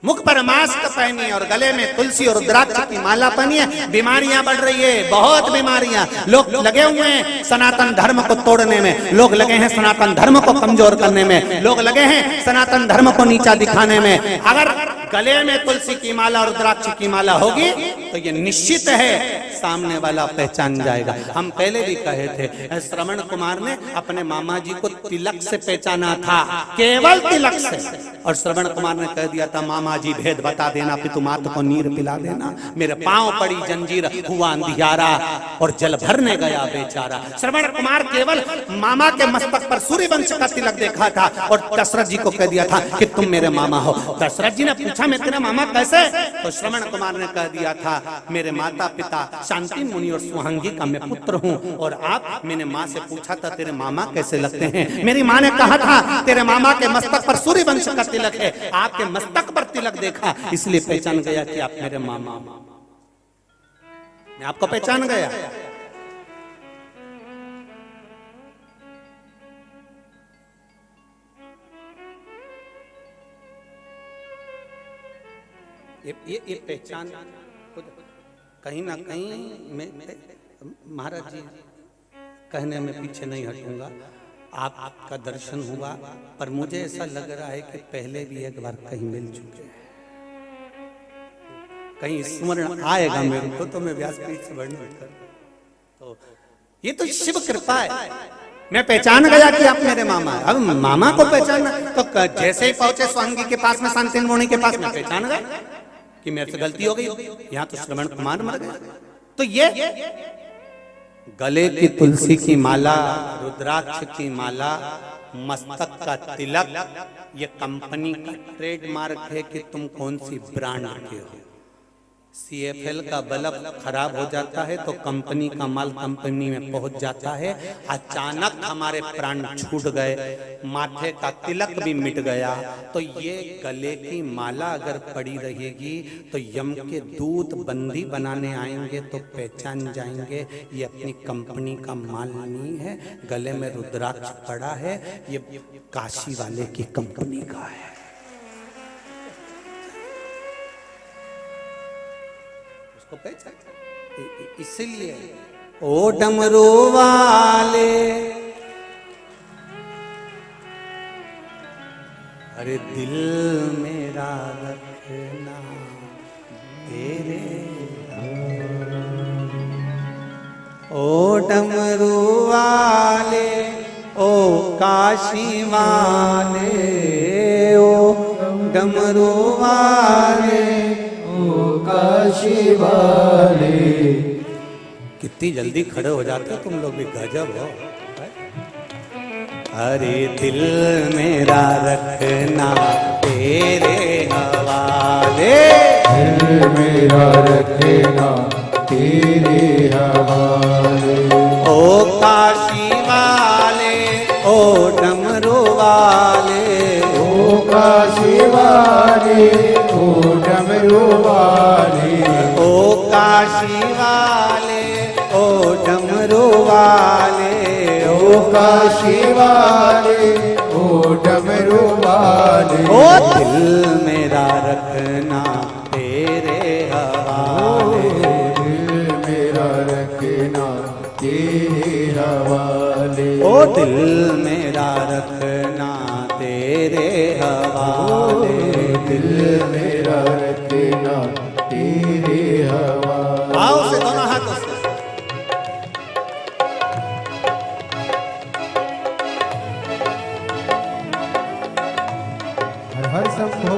मुख पर मास्क पहनिए और गले में तुलसी और रुद्राक्ष की माला पहनिए। बीमारियां बढ़ रही है, बहुत बीमारियां। लोग लगे हुए हैं सनातन धर्म को तोड़ने में, लोग लगे हैं सनातन धर्म को कमजोर करने में, लोग लगे हैं सनातन धर्म को नीचा दिखाने में। अगर गले में तुलसी की माला और रुद्राक्ष की माला होगी तो ये निश्चित है सामने वाला पहचान जाएगा। हम पहले भी कहे थे, श्रवण कुमार ने अपने मामा जी को तिलक से पहचाना था, केवल तिलक से। और श्रवण कुमार ने कह दिया था, मामा जी भेद बता देना, पितुमात को नीर पिला देना। मेरे पांव पड़ी जंजीर, हुआ अंधियारा और जल भरने गया बेचारा। श्रवण कुमार केवल मामा के मस्तक पर सूर्यवंश का तिलक देखा था और दशरथ जी को कह दिया था कि तुम मेरे मामा हो। दशरथ जी ने पूछा, मैं तेरा मामा कैसे? तो श्रवण कुमार ने कह दिया था, मेरे माता पिता शांति मुनि और सुहांगी का मैं पुत्र हूँ। और आप, मैंने माँ से पूछा था तेरे मामा कैसे लगते हैं? मेरी माँ ने कहा था तेरे मामा के मस्तक पर सूर्यवंश का तिलक है। आपके मस्तक पर तिलक देखा, इसलिए पहचान गया कि आप मेरे मामा। मैं आपको पहचान गया। ये पहचान कहीं ना कहीं मैं महाराज जी कहने में पीछे नहीं हटूंगा। आपका दर्शन हुआ, पर मुझे ऐसा लग रहा है कि पहले भी एक बार कहीं मिल चुके हैं, कहीं स्मरण आएगा मेरे को, तो मैं व्यासपीठ से वर्णन कर। तो ये तो शिव कृपा है, मैं पहचान गया कि आप मेरे मामा है। अब मामा को पहचानना तो जैसे ही पहुंचे स्वांगी के पास में, शांति मुनि के पास में, पहचान गए कि मेरे से गलती हो गई। यहाँ तो श्रवण कुमार मर गए। तो ये गले की तुलसी की माला, रुद्राक्ष की माला, मस्तक का तिलक, ये कंपनी का ट्रेडमार्क है कि तुम कौन सी ब्रांड के हो। CFL का बल्ब खराब हो जाता है तो कंपनी का माल कंपनी में पहुंच जाता है। अचानक हमारे प्राण छूट गए, माथे का तिलक भी मिट गया, तो ये गले की माला अगर पड़ी रहेगी तो यम के दूत बंदी बनाने आएंगे तो पहचान जाएंगे ये अपनी कंपनी का माल नहीं है। गले में रुद्राक्ष पड़ा है, ये काशी वाले की कंपनी का है। इसलिए ओ डमरू वाले, अरे दिल मेरा रखना तेरे, ओ डमरू वाले, ओ काशी वाले, ओ डमरू वाले, काशी वाले। कितनी जल्दी खड़े हो जाते हो तुम लोग भी, गजब हो। अरे दिल मेरा रखना तेरे हवाले, दिल मेरा रखना तेरे हवाले, ओ काशी वाले, ओ डमरू वाले, ओ काशी वाले, ओ डमरू वाले, ओ काशी वाले, ओ डमरू वाले, ओ काशी वाले, ओ डमरू वाले, ओ दिल मेरा रखना तेरे हवाले, दिल मेरा रखना तेरे हवाले, ओ दिल मेरा रखना तेरे हवाले, दिल मेरा रखना तेरे हवाले। आओ से दोनों हाथों से। हर हर शंभो।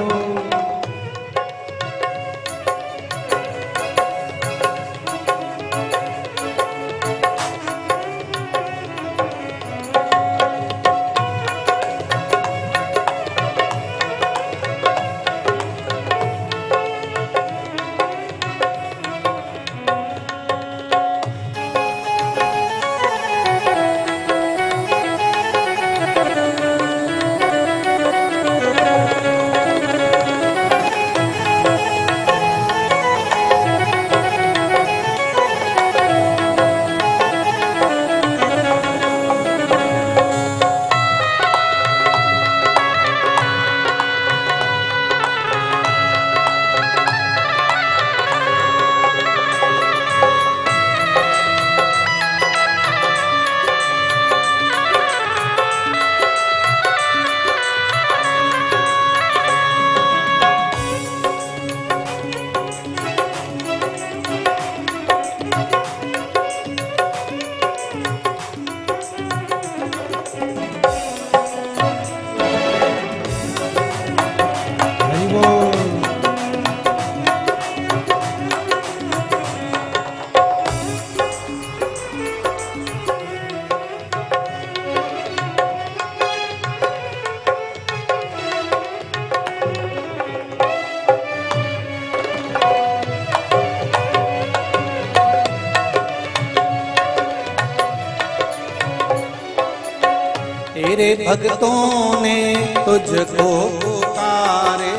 तेरे भक्तों ने तुझको पुकारे,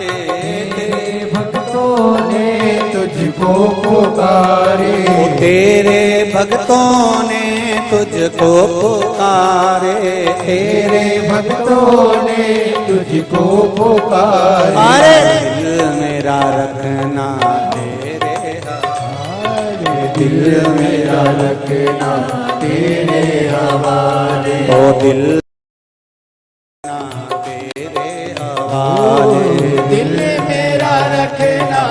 तेरे भक्तों ने तुझको पुकारे, तेरे भक्तों ने तुझको पुकारे, तेरे भक्तों ने तुझको पुकारे, अरे दिल मेरा रखना तेरे हवाले, दिल मेरा रखना तेरे हवाले, ओ दिल तेरे हवाले, दिल मेरा रखना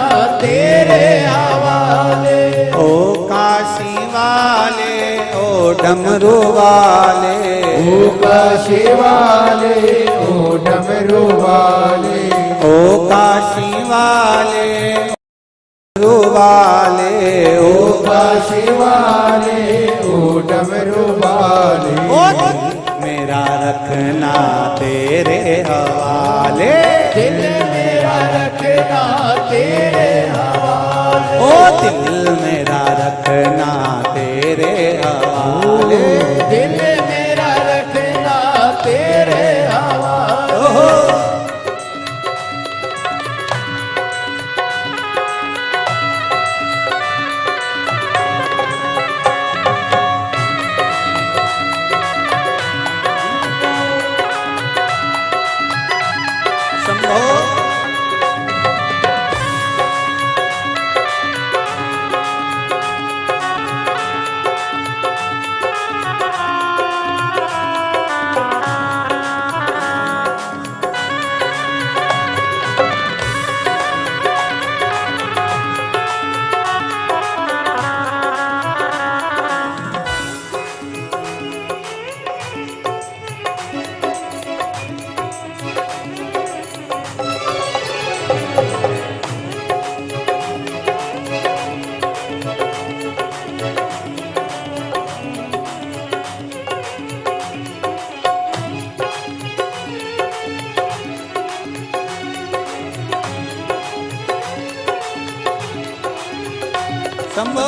तेरे हवाले, ओ काशी वाले, ओ डमरू वाले, ओ काशी वाले, ओ डमरू वाले, ओ काशी वाले, डमरू वाले, ओ काशी वाले, ओ डमरू वाले, ओ मेरा रखना तेरे हवाले, दिल मेरा रखना तेरे हवाले, ओ दिल मेरा रखना तेरे हवाले, दिल मेरा रखना तेरे हवाले। ओहो शंभो शंभो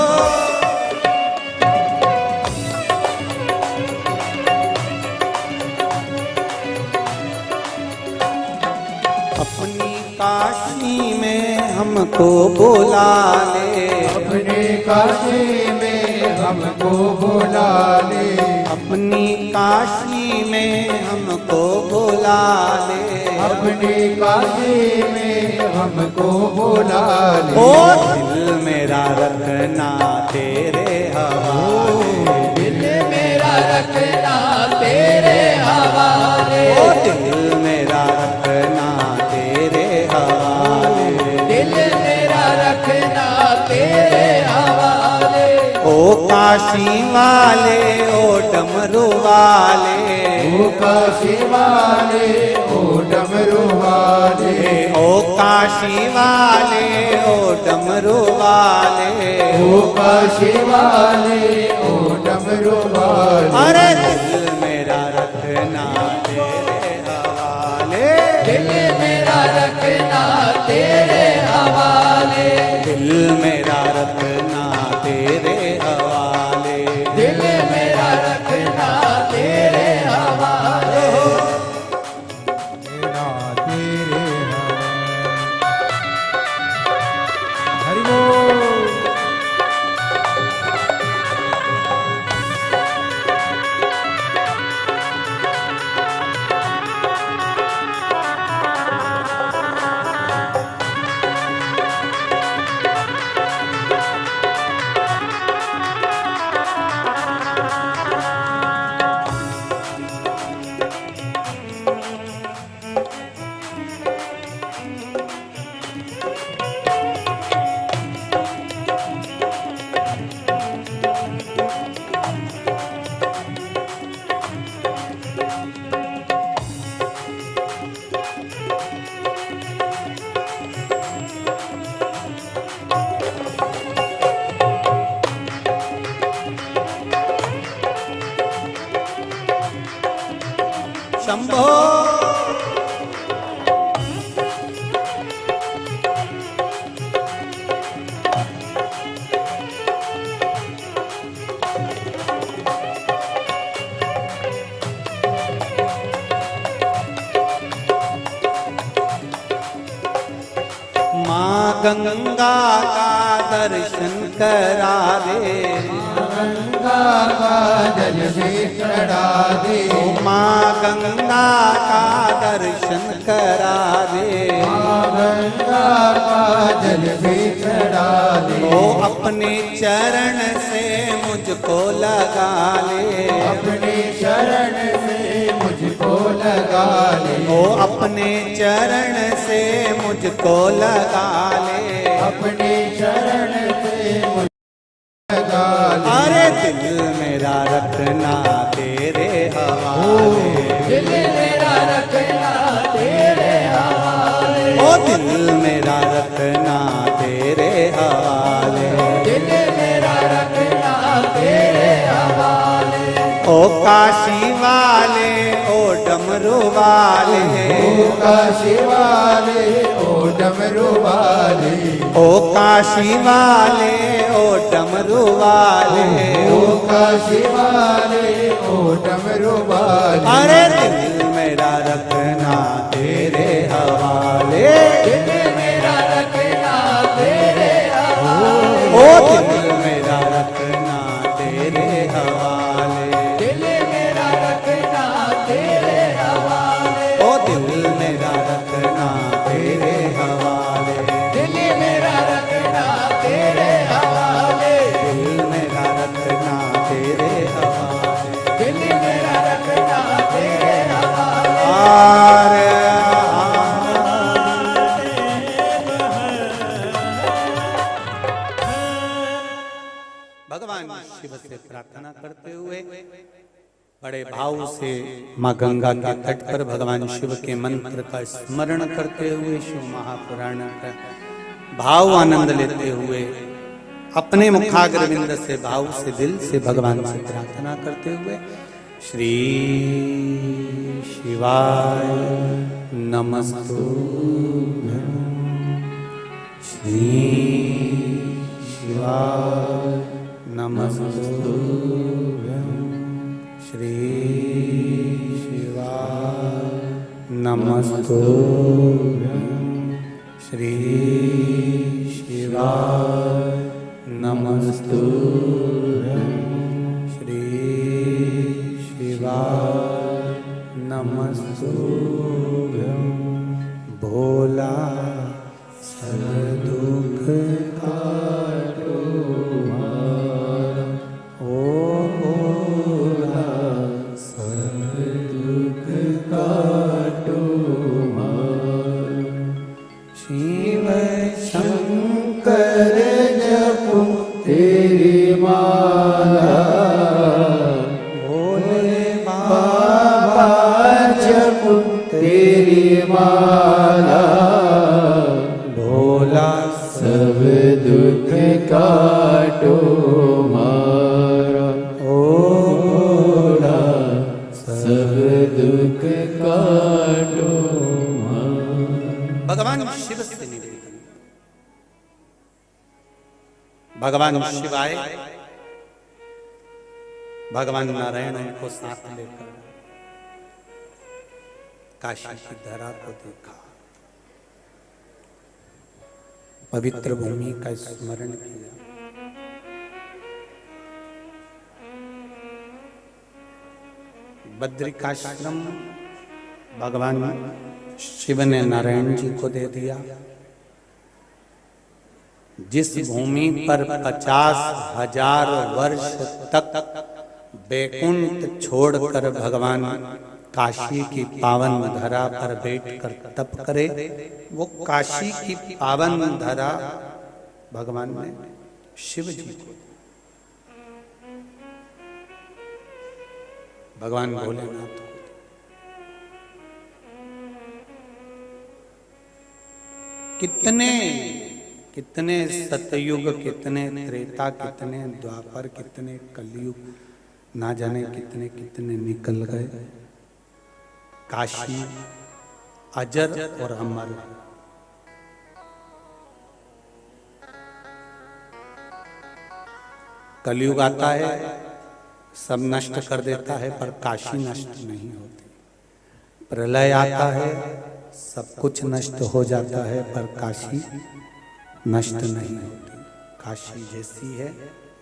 अपनी काशी में हमको बुला ले, अपने काशी में हमको बुला ले, अपनी काशी में हमको बुला ले, अपने काशी में हमको बुला ले। ओ दिल मेरा रखना तेरे हवाले, दिल मेरा रखना तेरे हवाले, ओ दिल मेरा रखना तेरे हवाले, दिल मेरा रखना तेरे हवाले। ओ काशी वाले ओ डमरू वाले, ओ काशी वाले ओ डमरू वाले, ओ काशी वाले ओ डमरू वाले, ओ काशी वाले ओ डमरू वाले। अरे दिल मेरा रखना तेरे हवाले, दिल मेरा रखना तेरे हवाले, दिल मेरा रखना तेरे हवाले, दिल मेरा रखना तेरे हवाले। तेरा तेरे हवाले। हरि बोल। शंभो माँ गंगा का दर्शन करा दे, गंगा का जल से चढ़ा दे, माँ गंगा का दर्शन करा दे, माँ गंगा का जल से चढ़ा दे। ओ अपने चरण से मुझको लगा ले, अपने शरण से मुझको लगा ले, ओ अपने चरण से मुझको लगा ले, अपने शरण से मुझको लगा ले। अरे दिल मेरा रखना तेरे हवाले, दिल मेरा रखना तेरे हवाले, ओ दिल मेरा रखना तेरे हवाले, दिल मेरा रखना तेरे हवाले। ओ काशी वाले ओ डम डमरू वाले, ओ काशी वाले ओ डमरू वाले, ओ काशी वाले ओ डमरू वाले, ओ काशी वाले ओ डमरू वाले। अरे दिल मेरा रखना तेरे हवाले, दिल मेरा रखना तेरे हवाले, ओ दिल मेरा रखना तेरे हवाले, दिल मेरा रखना तेरे हवाले, ओ दिल मेरा रखना तेरे हवाले, दिल मेरा रखना तेरे हवाले, दिल मेरा रखना तेरे हवाले। दिल मेरा रखना तेरे हवाले। आरे भगवान शिव से प्रार्थना करते हुए बड़े भाव से माँ गंगा के तट पर भगवान शिव के मंत्र का स्मरण करते हुए शिव महापुराण का भाव आनंद लेते हुए अपने मुखाग्रविंद से भाव से दिल से भगवान से प्रार्थना करते हुए श्री शिवाय नमस्तुभ्यं, श्री शिवाय नमस्तुभ्यं, श्री शिवाय नमस्तुभ्यं, श्री शिवाय नमस्तुभ्यं, श्री शिवाय नमस्तुभ्यं। भोला सब दुख काटो हमारा, ओ भोला सब दुख काटो हमारा। शिव शंकर जपो तेरी माला, भोले बाबा जपो तेरी माला, भोला सब दुख काटो मारा, ओ भोला सब दुख काटो मारा। भगवान शिव से निवेदन, भगवान शिवाय भगवान नारायण को साथ लेकर काशी की धरा को देखा, पवित्र भूमि का स्मरण किया, बद्रिकाश्रम भगवान शिव ने नारायण जी को दे दिया। जिस भूमि पर 50,000 वर्ष तक बैकुंठ छोड़कर भगवान काशी की पावन धरा पर बैठकर तप करे, वो काशी की पावन धरा भगवान ने शिव जी को, भगवान भोलेनाथ को। कितने कितने सतयुग, कितने त्रेता, कितने द्वापर, कितने कलयुग, ना जाने कितने कितने निकल गए। काशी अजर और अमर, कलयुग आता है सब नष्ट कर देता है, पर काशी नष्ट नहीं होती। प्रलय आता है सब कुछ नष्ट हो जाता है, पर काशी नष्ट नहीं होती। काशी जैसी है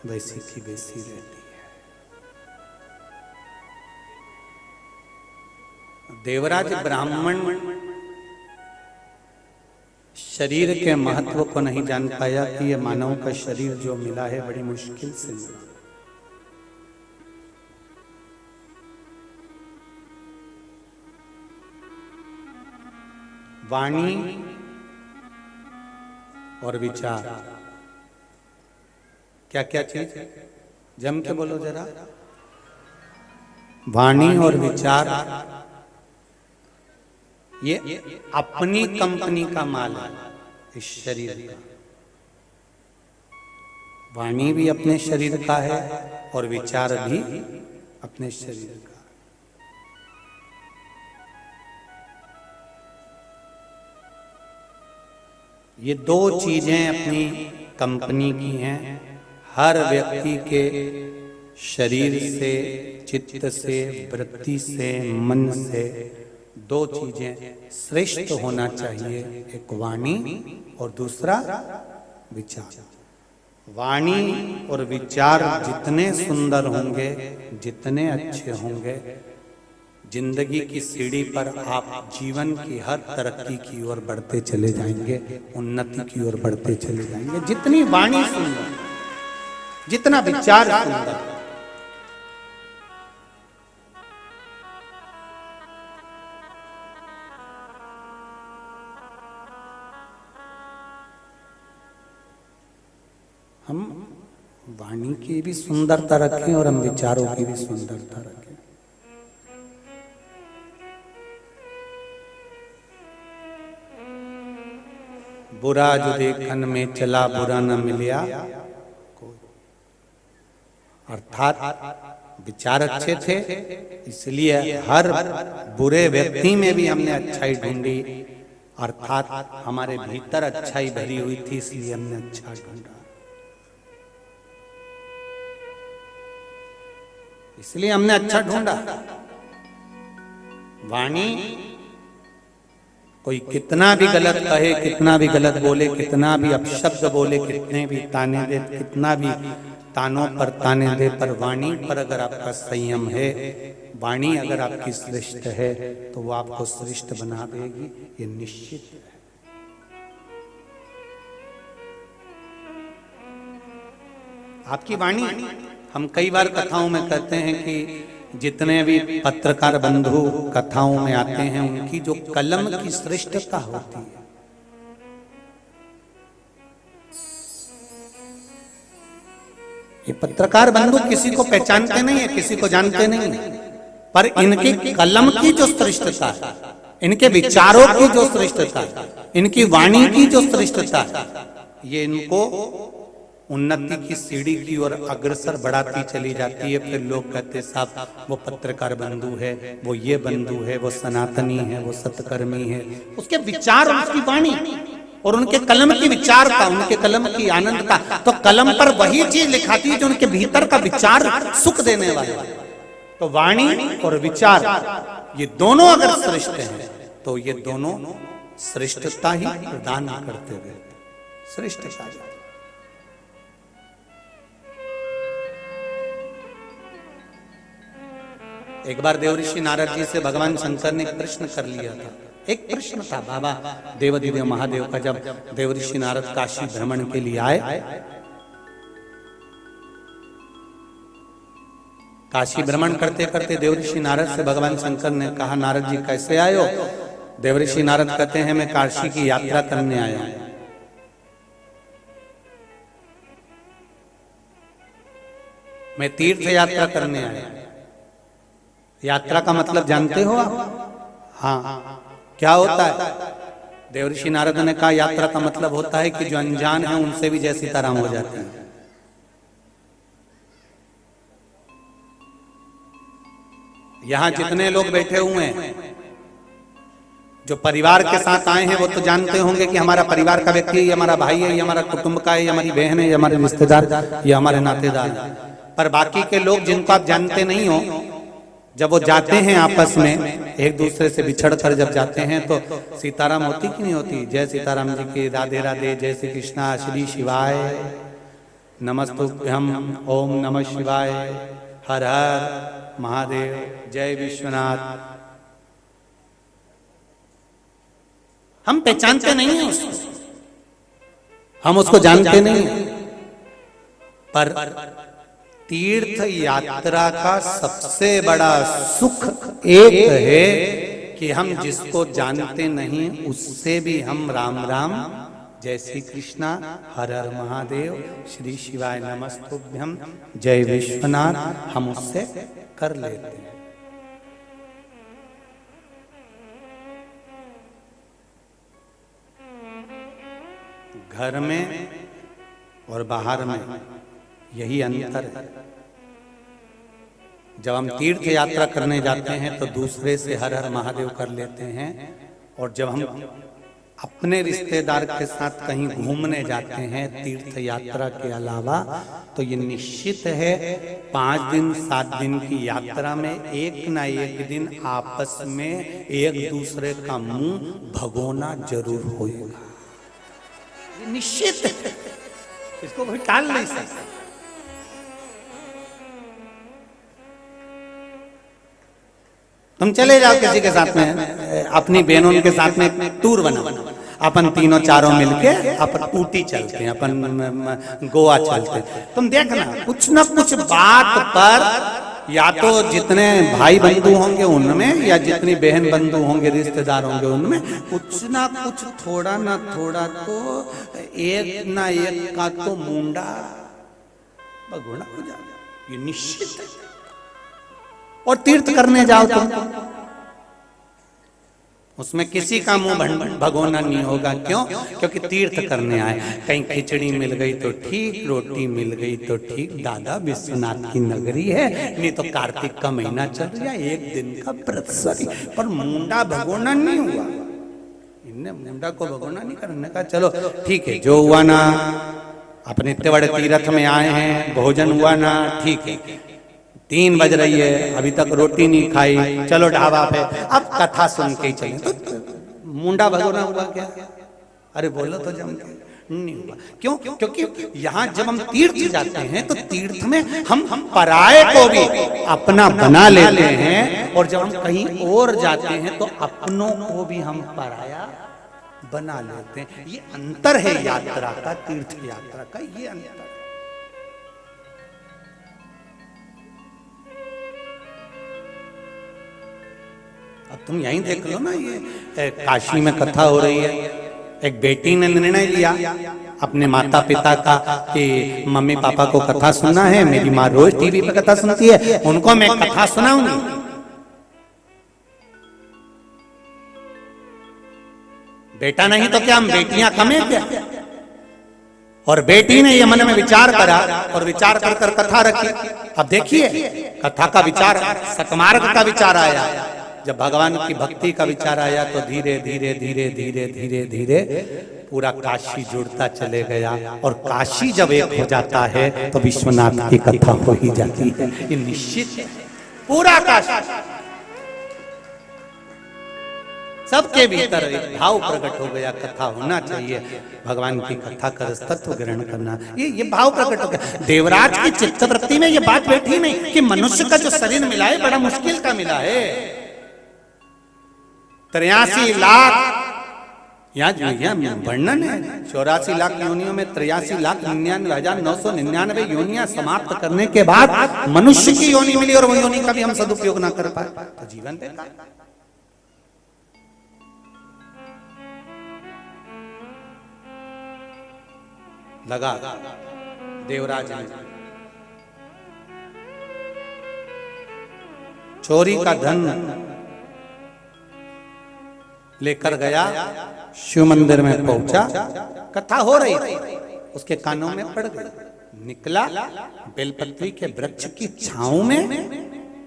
वैसी की वैसी रहती है। देवराज ब्राह्मण शरीर के महत्व को नहीं जान पाया कि ये मानव का शरीर जो मिला है बड़ी मुश्किल से मिला। वाणी और विचार क्या क्या चीज, जम के बोलो जरा। वाणी और विचार ये अपनी कंपनी का माल है इस शरीर का। वाणी भी अपने शरीर का है और विचार भी अपने शरीर का। ये दो चीजें अपनी कंपनी की हैं। हर व्यक्ति के शरीर से, चित्त से, वृत्ति से, मन से दो चीजें श्रेष्ठ होना चाहिए, एक वाणी और दूसरा विचार। वाणी और विचार जितने सुंदर होंगे, जितने अच्छे होंगे, जिंदगी की सीढ़ी पर आप जीवन की हर तरक्की की ओर बढ़ते चले जाएंगे, उन्नति की ओर बढ़ते चले जाएंगे। जितनी वाणी सुंदर, जितना विचार सुंदर। हम वाणी की भी सुंदरता रखें और हम विचारों की भी सुंदरता रखें। बुरा जो देखन में चला बुरा न मिलिया, अर्थात विचार अच्छे थे इसलिए हर बुरे व्यक्ति में भी हमने अच्छाई ढूंढी, अर्थात हमारे भीतर अच्छाई भरी हुई थी इसलिए हमने अच्छा ढूंढा। इसलिए हमने अच्छा ढूंढा। वाणी कोई कितना भी गलत कहे, कितना भी गलत बोले, कितना भी अपशब्द बोले, कितने भी ताने दे, कितना भी तानों पर ताने दे, पर वाणी पर अगर आपका संयम है, वाणी अगर आपकी श्रेष्ठ है तो वो आपको श्रेष्ठ बना देगी, ये निश्चित है। आपकी वाणी, हम कई बार कथाओं में कहते हैं कि जितने भी पत्रकार बंधु कथाओं में आते हैं उनकी जो कलम की श्रेष्ठता होती है, ये पत्रकार बंधु किसी को पहचानते नहीं है, किसी को जानते नहीं है, पर इनकी कलम की जो श्रेष्ठता है, इनके विचारों की जो श्रेष्ठता है, इनकी वाणी की जो श्रेष्ठता है, ये इनको उन्नति की सीढ़ी की ओर अग्रसर बढ़ाती चली जाती है। फिर लोग कहते साहब वो पत्रकार बंधु है, वो ये बंधु है, वो सनातनी है, वो सतकर्मी है। उसके विचार, उसकी वाणी और उनके कलम की विचार का, उनके कलम की आनंद का, तो कलम पर वही चीज लिखाती है जो उनके भीतर का विचार सुख देने वाला। तो वाणी और विचार ये दोनों अगर श्रेष्ठ हैं तो ये दोनों श्रेष्ठता ही प्रदान करते हुए श्रेष्ठता। एक बार देवऋषि नारद जी से भगवान शंकर ने प्रश्न कर लिया था। एक प्रश्न था बाबा देवदिव्य महादेव का। जब देवऋषि नारद काशी भ्रमण के लिए आए, काशी भ्रमण करते करते देवऋषि नारद से भगवान शंकर ने कहा, नारद जी कैसे आए हो? देवऋषि नारद कहते हैं, मैं काशी की यात्रा करने आया हूं। मैं तीर्थ यात्रा करने आया। यात्रा का मतलब जानते हो आप? हाँ, क्या होता है? देवऋषि नारद ने कहा, यात्रा का मतलब होता है कि जो अनजान है उनसे भी जय सीताराम हो जाती है। यहां जितने लोग बैठे हुए हैं, जो परिवार के साथ आए हैं, वो तो जानते होंगे कि हमारा परिवार का व्यक्ति, ये हमारा भाई है, ये हमारा कुटुंब का है, ये हमारी बहन है, ये हमारे रिश्तेदार, ये हमारे नातेदार। पर बाकी के लोग जिनको आप जानते नहीं हो, जब वो जाते हैं आपस में एक दूसरे से बिछड़ कर जब जाते हैं तो सीताराम होती कि नहीं होती? जय सीताराम जी की, राधे राधे, जय श्री कृष्णा, श्री शिवाय, नमस्तुभ्यं, ओम नमः शिवाय, हर हर महादेव, जय विश्वनाथ। हम पहचानते नहीं हैं उसको, हम उसको जानते नहीं हैं, पर तीर्थ यात्रा का सबसे बड़ा सुख एक है कि हम जिसको जानते नहीं उससे भी हम राम राम, जय श्री कृष्णा, हर हर महादेव, श्री शिवाय नमस्तुभ्यं, जय विश्वनाथ, हम उससे कर लेते हैं। घर में और बाहर में यही अंतर है। जब हम तीर्थ यात्रा करने जाते हैं तो दूसरे से हर हर महादेव कर लेते हैं, और जब हम अपने रिश्तेदार के साथ कहीं घूमने जाते हैं तीर्थ यात्रा के अलावा, तो ये निश्चित है 5 दिन 7 दिन की यात्रा में एक ना एक दिन आपस में एक दूसरे का मुंह भगोना जरूर होगा। ये निश्चित है, इसको कोई टाल नहीं सकता। तुम चले जाओ किसी के साथ में, अपनी बहनों के साथ में टूर बनाओ, अपन तीनों चारों मिलके अपन ऊटी चलते हैं, अपन गोवा चलते हैं। तुम देखना कुछ ना कुछ बात पर या तो जितने भाई बंधु होंगे उनमें या जितनी बहन बंधु होंगे रिश्तेदार होंगे उनमें कुछ ना कुछ थोड़ा ना थोड़ा तो एक ना एक का तो मुंडा भगोना हो जाएगा, ये निश्चित है। और तीर्थ करने जाओ तुम, उसमें किसी का मुंह भगोना नहीं होगा। क्यों? क्योंकि तीर्थ करने आए। कहीं खिचड़ी मिल गई तो ठीक, रोटी मिल गई तो ठीक, दादा विश्वनाथ की नगरी है, नहीं तो कार्तिक का महीना चल रहा, एक दिन का व्रत सही, पर मुंडा भगोना नहीं हुआ। इनने मुंडा को भगोना नहीं करने का। चलो ठीक है, जो हुआ ना, अपने इतने बड़े तीर्थ में आए हैं, भोजन हुआ ना, ठीक है। 3 बज रही है, अभी तक रोटी नहीं खाई, चलो ढाबा पे, अब कथा सुन के ही चले। तो मुंडा भगोना हुआ क्या? अरे बोलो तो जम के नहीं हुआ। क्यों? क्योंकि यहाँ जब हम तीर्थ जाते हैं तो तीर्थ में हम पराये को भी अपना बना लेते हैं, और जब हम कहीं और जाते हैं तो अपनों को भी हम पराया बना लेते हैं। ये अंतर है यात्रा का, तीर्थ यात्रा का, ये अंतर। अब तुम यहीं देख लो ना, ये काशी में कथा हो रही है। एक बेटी ने निर्णय लिया अपने माता पिता का कि मम्मी पापा को कथा सुनना है, मेरी माँ रोज टीवी पे कथा सुनती है, उनको मैं कथा सुनाऊंगी। बेटा नहीं तो क्या हम बेटियां कम है क्या? और बेटी ने ये मन में विचार करा और विचार कर कर कथा रखी। अब देखिए कथा का विचार, सतमार्ग का विचार आया। जब भगवान की भक्ति का विचार आया तो धीरे धीरे धीरे धीरे धीरे धीरे पूरा काशी जुड़ता चले गया, और काशी जब एक हो जाता है तो विश्वनाथ की कथा हो ही जाती है। ये निश्चित है, पूरा काशी सबके भीतर एक भाव प्रकट हो गया, कथा होना चाहिए, भगवान की कथा का तत्व ग्रहण करना, ये भाव प्रकट हो गया। देवराज की चित्तवृत्ति में ये बात बैठी नहीं कि मनुष्य का जो शरीर मिला है बड़ा मुश्किल का मिला है। 83 लाख यहाँ वर्णन है, 84 लाख योनियों में 83,99,999 योनियां समाप्त करने के बाद मनुष्य की योनि मिली, और वो योनि का भी हम सदुपयोग ना कर पाए तो जीवन बेकार। लगा देवराज ने चोरी का धन लेकर गया, शिव मंदिर में पहुंचा, कथा हो रही थी, उसके कानों में पड़ गई, निकला बेलपत्री के वृक्ष की छांव में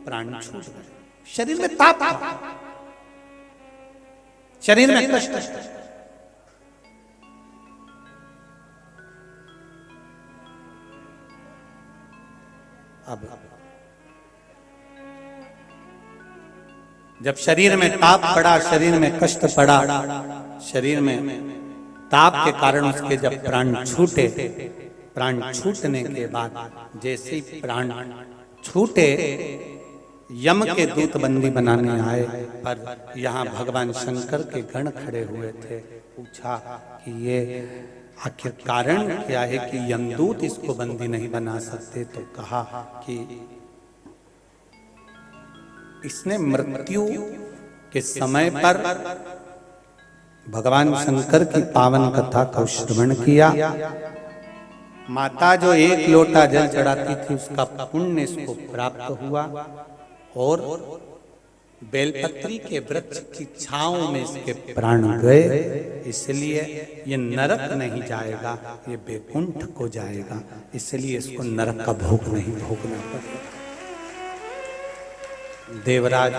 प्राण छूट गए। शरीर में ताप, शरीर में कष्ट। अब जब शरीर में ताप पड़ा, शरीर में कष्ट पड़ा, शरीर में ताप के कारण उसके जब प्राण छूटे, प्राण छूटने के बाद जैसे ही प्राण छूटे यम के दूत बंदी बनाने आए, पर यहाँ भगवान शंकर के गण खड़े हुए थे। पूछा कि ये आखिर कारण क्या है कि यमदूत इसको बंदी नहीं बना सकते? तो कहा कि इसने मृत्यु के समय पर भगवान शंकर की पावन कथा का श्रवण किया। माता जो 1 लोटा जल चढ़ाती थी उसका पुण्य इसको प्राप्त हुआ, और बेलपत्री के वृक्ष की छांव में इसके प्राण गए, इसलिए ये नरक नहीं जाएगा, ये बैकुंठ को जाएगा, इसलिए इसको नरक का भोग नहीं भोगना पड़ेगा। देवराज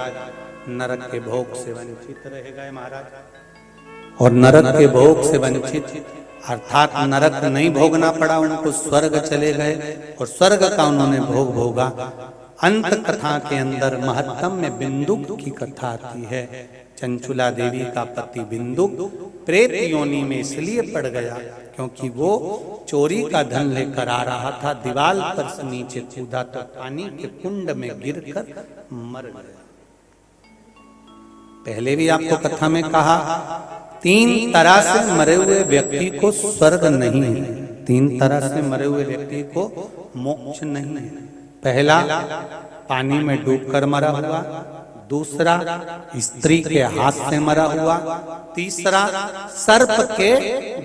नरक के भोग से वंचित रह गए महाराज। और नरक के भोग से वंचित, अर्थात नरक नहीं भोगना पड़ा उनको, स्वर्ग चले गए और स्वर्ग का उन्होंने भोग भोगा। अंत कथा के अंदर महत्तम में बिंदुक की कथा आती है। चंचुला देवी का पति बिंदुक प्रेत योनि में इसलिए पड़ गया क्योंकि वो चोरी का धन लेकर आ रहा था, दीवार पर से नीचे कूदा तो पानी के कुंड में गिरकर मर गया। पहले भी आपको कथा में कहा, 3 तरह से मरे हुए व्यक्ति को स्वर्ग नहीं है, 3 तरह से मरे हुए व्यक्ति को मोक्ष नहीं है। पहला पानी में डूबकर मरा हुआ, दूसरा स्त्री के हाथ से मरा हुआ, तीसरा सर्प के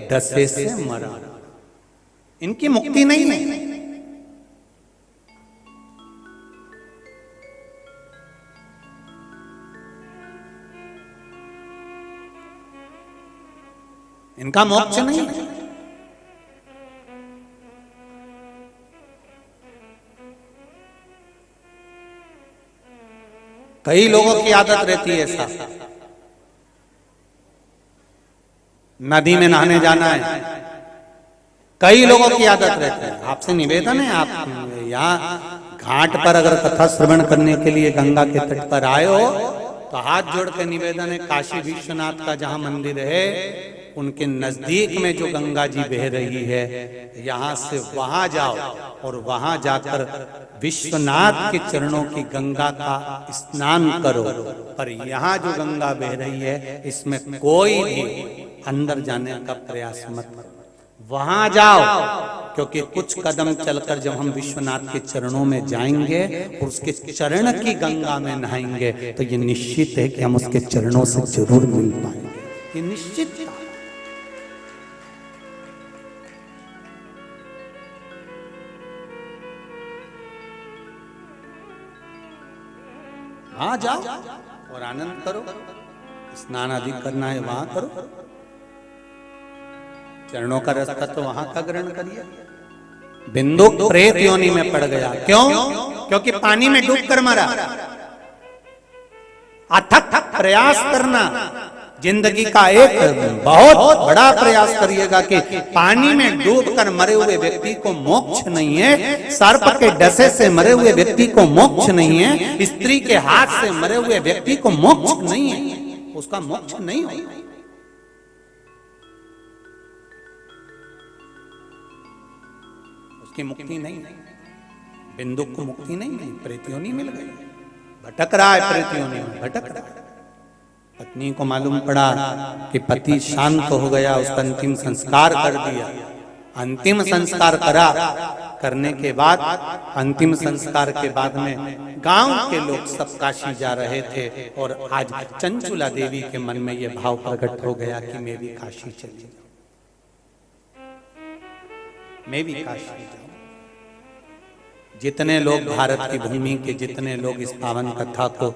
डसे से मरा। इनकी मुक्ति नहीं है। इनका मोक्ष नहीं है। कई लोगों की आदत रहती है ऐसा, नदी में नहाने जाना है, कई लोगों की आदत रहती है। आपसे निवेदन है, आप यहाँ घाट पर अगर कथा श्रवण करने के लिए गंगा के तट पर आए हो तो हाथ जोड़ के निवेदन है, काशी विश्वनाथ का जहां मंदिर है उनके नजदीक में जो गंगा जी बह रही है, यहाँ से वहां जाओ और वहां जाकर विश्वनाथ के चरणों की गंगा का स्नान करो। पर यहाँ जो गंगा बह रही है इसमें कोई भी अंदर जाने का प्रयास मत करो, वहां जाओ, क्योंकि कुछ कदम चलकर जब हम विश्वनाथ के चरणों में जाएंगे और उसके चरण की गंगा में नहाएंगे तो ये निश्चित है कि हम उसके चरणों से जरूर मिल पाएंगे, ये निश्चित है। वहां जाओ और आनंद करो, स्नान आदि करना है वहां करो, चरणों का रास्ता तो वहां का ग्रहण करिए। बिंदुक प्रेत योनि में पड़ गया, क्यों? क्योंकि पानी में डूबकर मरा। अथक प्रयास करना, जिंदगी का एक बहुत बड़ा प्रयास करिएगा कि पानी में डूबकर मरे हुए व्यक्ति को मोक्ष नहीं है, सर्प के डसे से मरे हुए व्यक्ति को मोक्ष नहीं है, स्त्री के हाथ से मरे हुए व्यक्ति को मोक्ष नहीं है, उसका मोक्ष नहीं होगा। उसकी मुक्ति नहीं, बिंदुक को मुक्ति नहीं, प्रेत योनि मिल गई, भटक रहा है, प्रेत योनि में भटक रहा है। पत्नी को मालूम पड़ा कि पति शांत हो गया, उसका अंतिम संस्कार कर दिया। अंतिम संस्कार करने के बाद, अंतिम संस्कार के बाद में गांव के लोग सब काशी जा रहे थे और आज चंचुला देवी के मन में यह भाव प्रकट हो गया कि मैं भी काशी चली जाऊं, मैं भी काशी जाऊं। जितने लोग भारत की भूमि के, जितने लोग इस पावन कथा को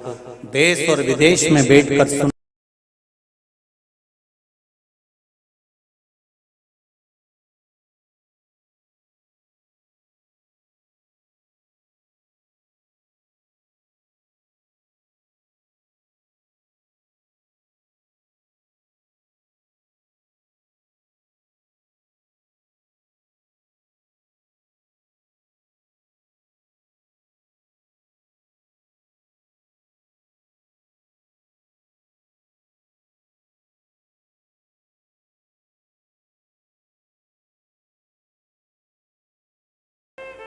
देश और विदेश में बैठकर सुन,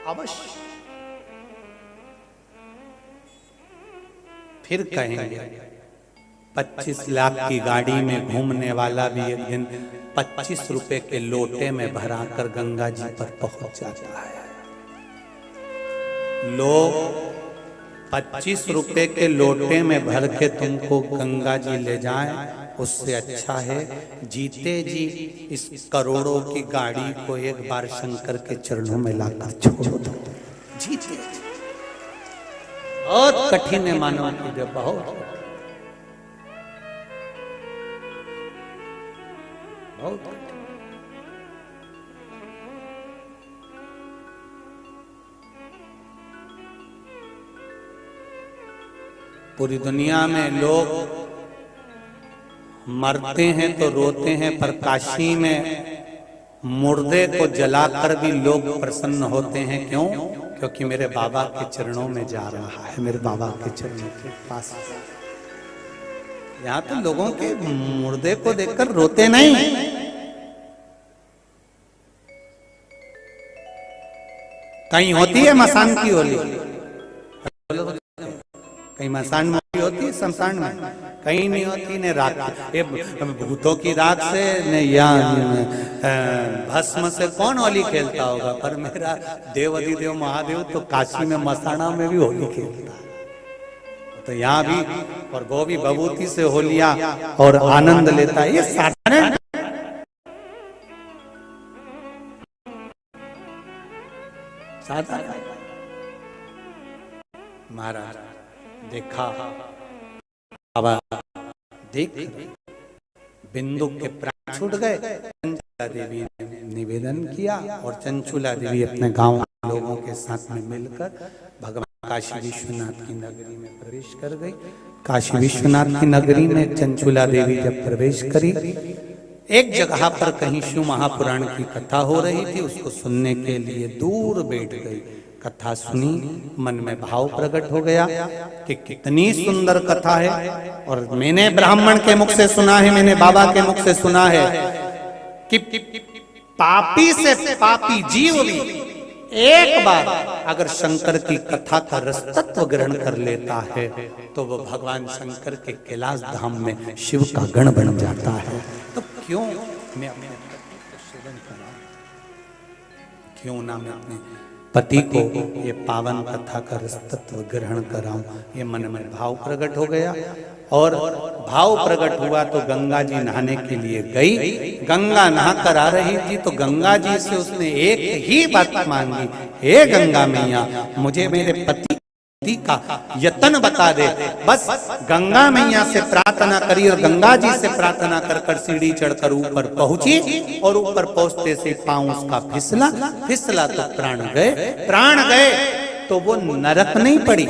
अवश्य फिर कहेंगे 25 लाख की गाड़ी में घूमने वाला भी एक दिन 25 रुपए के लोटे में भराकर गंगा जी पर पहुंच जाता है। लोग 25 रुपए के लोटे में भर के तुमको गंगा जी ले जाएं, उससे अच्छा है जीते जी इस करोड़ों की गाड़ी को एक बार शंकर के चरणों में लाकर छोड़ दो। जीते बहुत कठिन है मानव की, जो बहुत कठिन। पूरी दुनिया में लोग मरते हैं तो रोते हैं, पर काशी में मुर्दे को जलाकर भी लोग प्रसन्न होते हैं। क्यों? क्योंकि मेरे बाबा के चरणों में जा रहा है, मेरे बाबा के चरणों के पास। यहाँ तो लोगों के मुर्दे को देखकर रोते नहीं, कहीं होती है मसान की होली, कहीं मसान में होती है, शमशान में कहीं नहीं होती। ने राख, ये भूतों की राख से ने या भस्म से कौन होली खेलता होगा? पर मेरा देव अधिदेव महादेव तो काशी में मसाना में भी होली खेलता है, तो यहाँ भी, और वो भी भभूति से होलियां और आनंद लेता है। ये साधारण साधारण महाराज देखा, बाबा देख बिंदु के प्राण छूट गए। चंचुला देवी ने निवेदन किया और चंचुला देवी अपने गांव के लोगों के साथ में मिलकर भगवान काशी विश्वनाथ की नगरी में प्रवेश कर गई। काशी विश्वनाथ की नगरी में चंचुला देवी जब प्रवेश करी, एक जगह पर कहीं शिव महापुराण की कथा हो रही थी, उसको सुनने के लिए दूर बैठ गई। कथा सुनी, मन में भाव प्रकट हो गया कि कितनी सुंदर कथा है, और मैंने ब्राह्मण के मुख से सुना है, मैंने बाबा के मुख से सुना है कि पापी से पापी जीव भी एक बार अगर शंकर की कथा का रसतत्व ग्रहण कर लेता है तो वो भगवान शंकर के कैलाश धाम में शिव का गण बन जाता है। तो क्यों मैं अपने पति को सेवन कराऊं, क्यों ना मैं अपने पति को ये पावन कथा का रसतत्व ग्रहण कराऊं। ये मन में भाव प्रकट हो गया, और भाव प्रकट हुआ तो गंगा जी नहाने के लिए गई। गंगा नहा कर आ रही थी तो गंगा जी से उसने एक ही बात मांगी, हे गंगा मैया, मुझे मेरे पति का यत्न बता दे। बस गंगा मैया से प्रार्थना करी, और गंगा जी से प्रार्थना कर कर सीढ़ी चढ़कर ऊपर पहुंची, और ऊपर पहुंचते से पांव उसका फिसला तो प्राण गए। तो वो नरक नहीं पड़ी,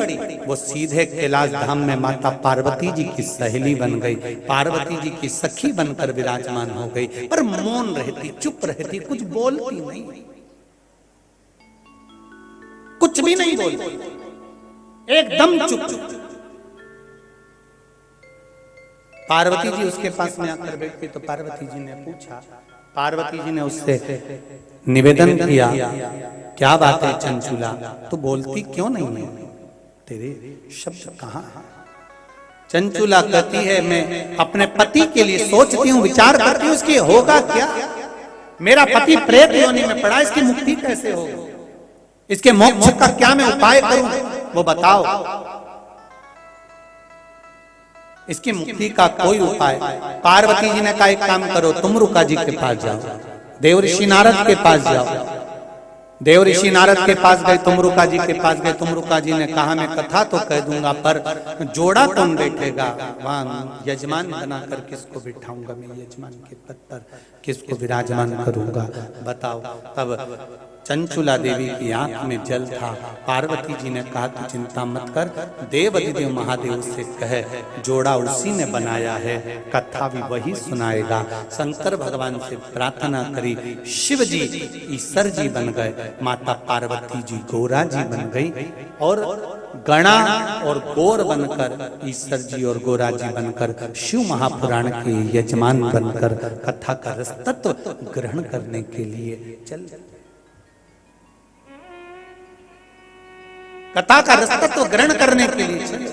वो सीधे कैलाश धाम में माता पार्वती जी की सहेली बन गई, पार्वती जी की सखी बनकर विराजमान हो गई। पर मौन रहती, चुप रहती, कुछ बोलती नहीं, कुछ भी नहीं बोलती, एकदम चुप। पार्वती जी उसके पास में आकर बैठी तो पार्वती जी ने पूछा, पार्वती जी ने उससे निवेदन किया, क्या बात है चंचुला, तो बोलती क्यों नहीं है, तेरे शब्द कहाँ है? चंचुला कहती है, मैं अपने पति के लिए सोचती हूँ, विचार करती हूँ, इसकी होगा क्या? मेरा पति प्रेत योनि में पड़ा, इसकी मुक्ति कैसे होगी, इसके मोक्ष का क्या मैं उपाय करूं, वो बताओ। इसकी मुक्ति का कोई उपाय। पार्वती जी ने कहा, एक काम करो, तुम रुका जी के पास जाओ, देव ऋषि नारद के पास जाओ। देव ऋषि नारद के पास गए, तुमरुका जी के पास गए। तुमरुका जी ने कहा, मैं कथा तो कह दूंगा, पर जोड़ा कौन बैठेगा वहां, यजमान बनाकर किसको बिठाऊंगा, मैं यजमान के पद पर किसको विराजमान करूंगा, बताओ। तब चंचुला देवी की आंख में जल था। पार्वती जी ने कहा, तू चिंता मत कर, देव अधिदेव महादेव से कहे, जोड़ा उसी ने बनाया है, कथा भी वही सुनाएगा। शंकर भगवान से प्रार्थना करी, शिव जी ईश्वर जी बन गए, माता पार्वती जी गोरा जी बन गई, और गणा और गौर बनकर ईश्वर जी और गोरा जी बनकर शिव महापुराण के यजमान बनकर कथा का रसतत्व ग्रहण करने के लिए चल, कथा का रसतत्व ग्रहण करने के लिए चले।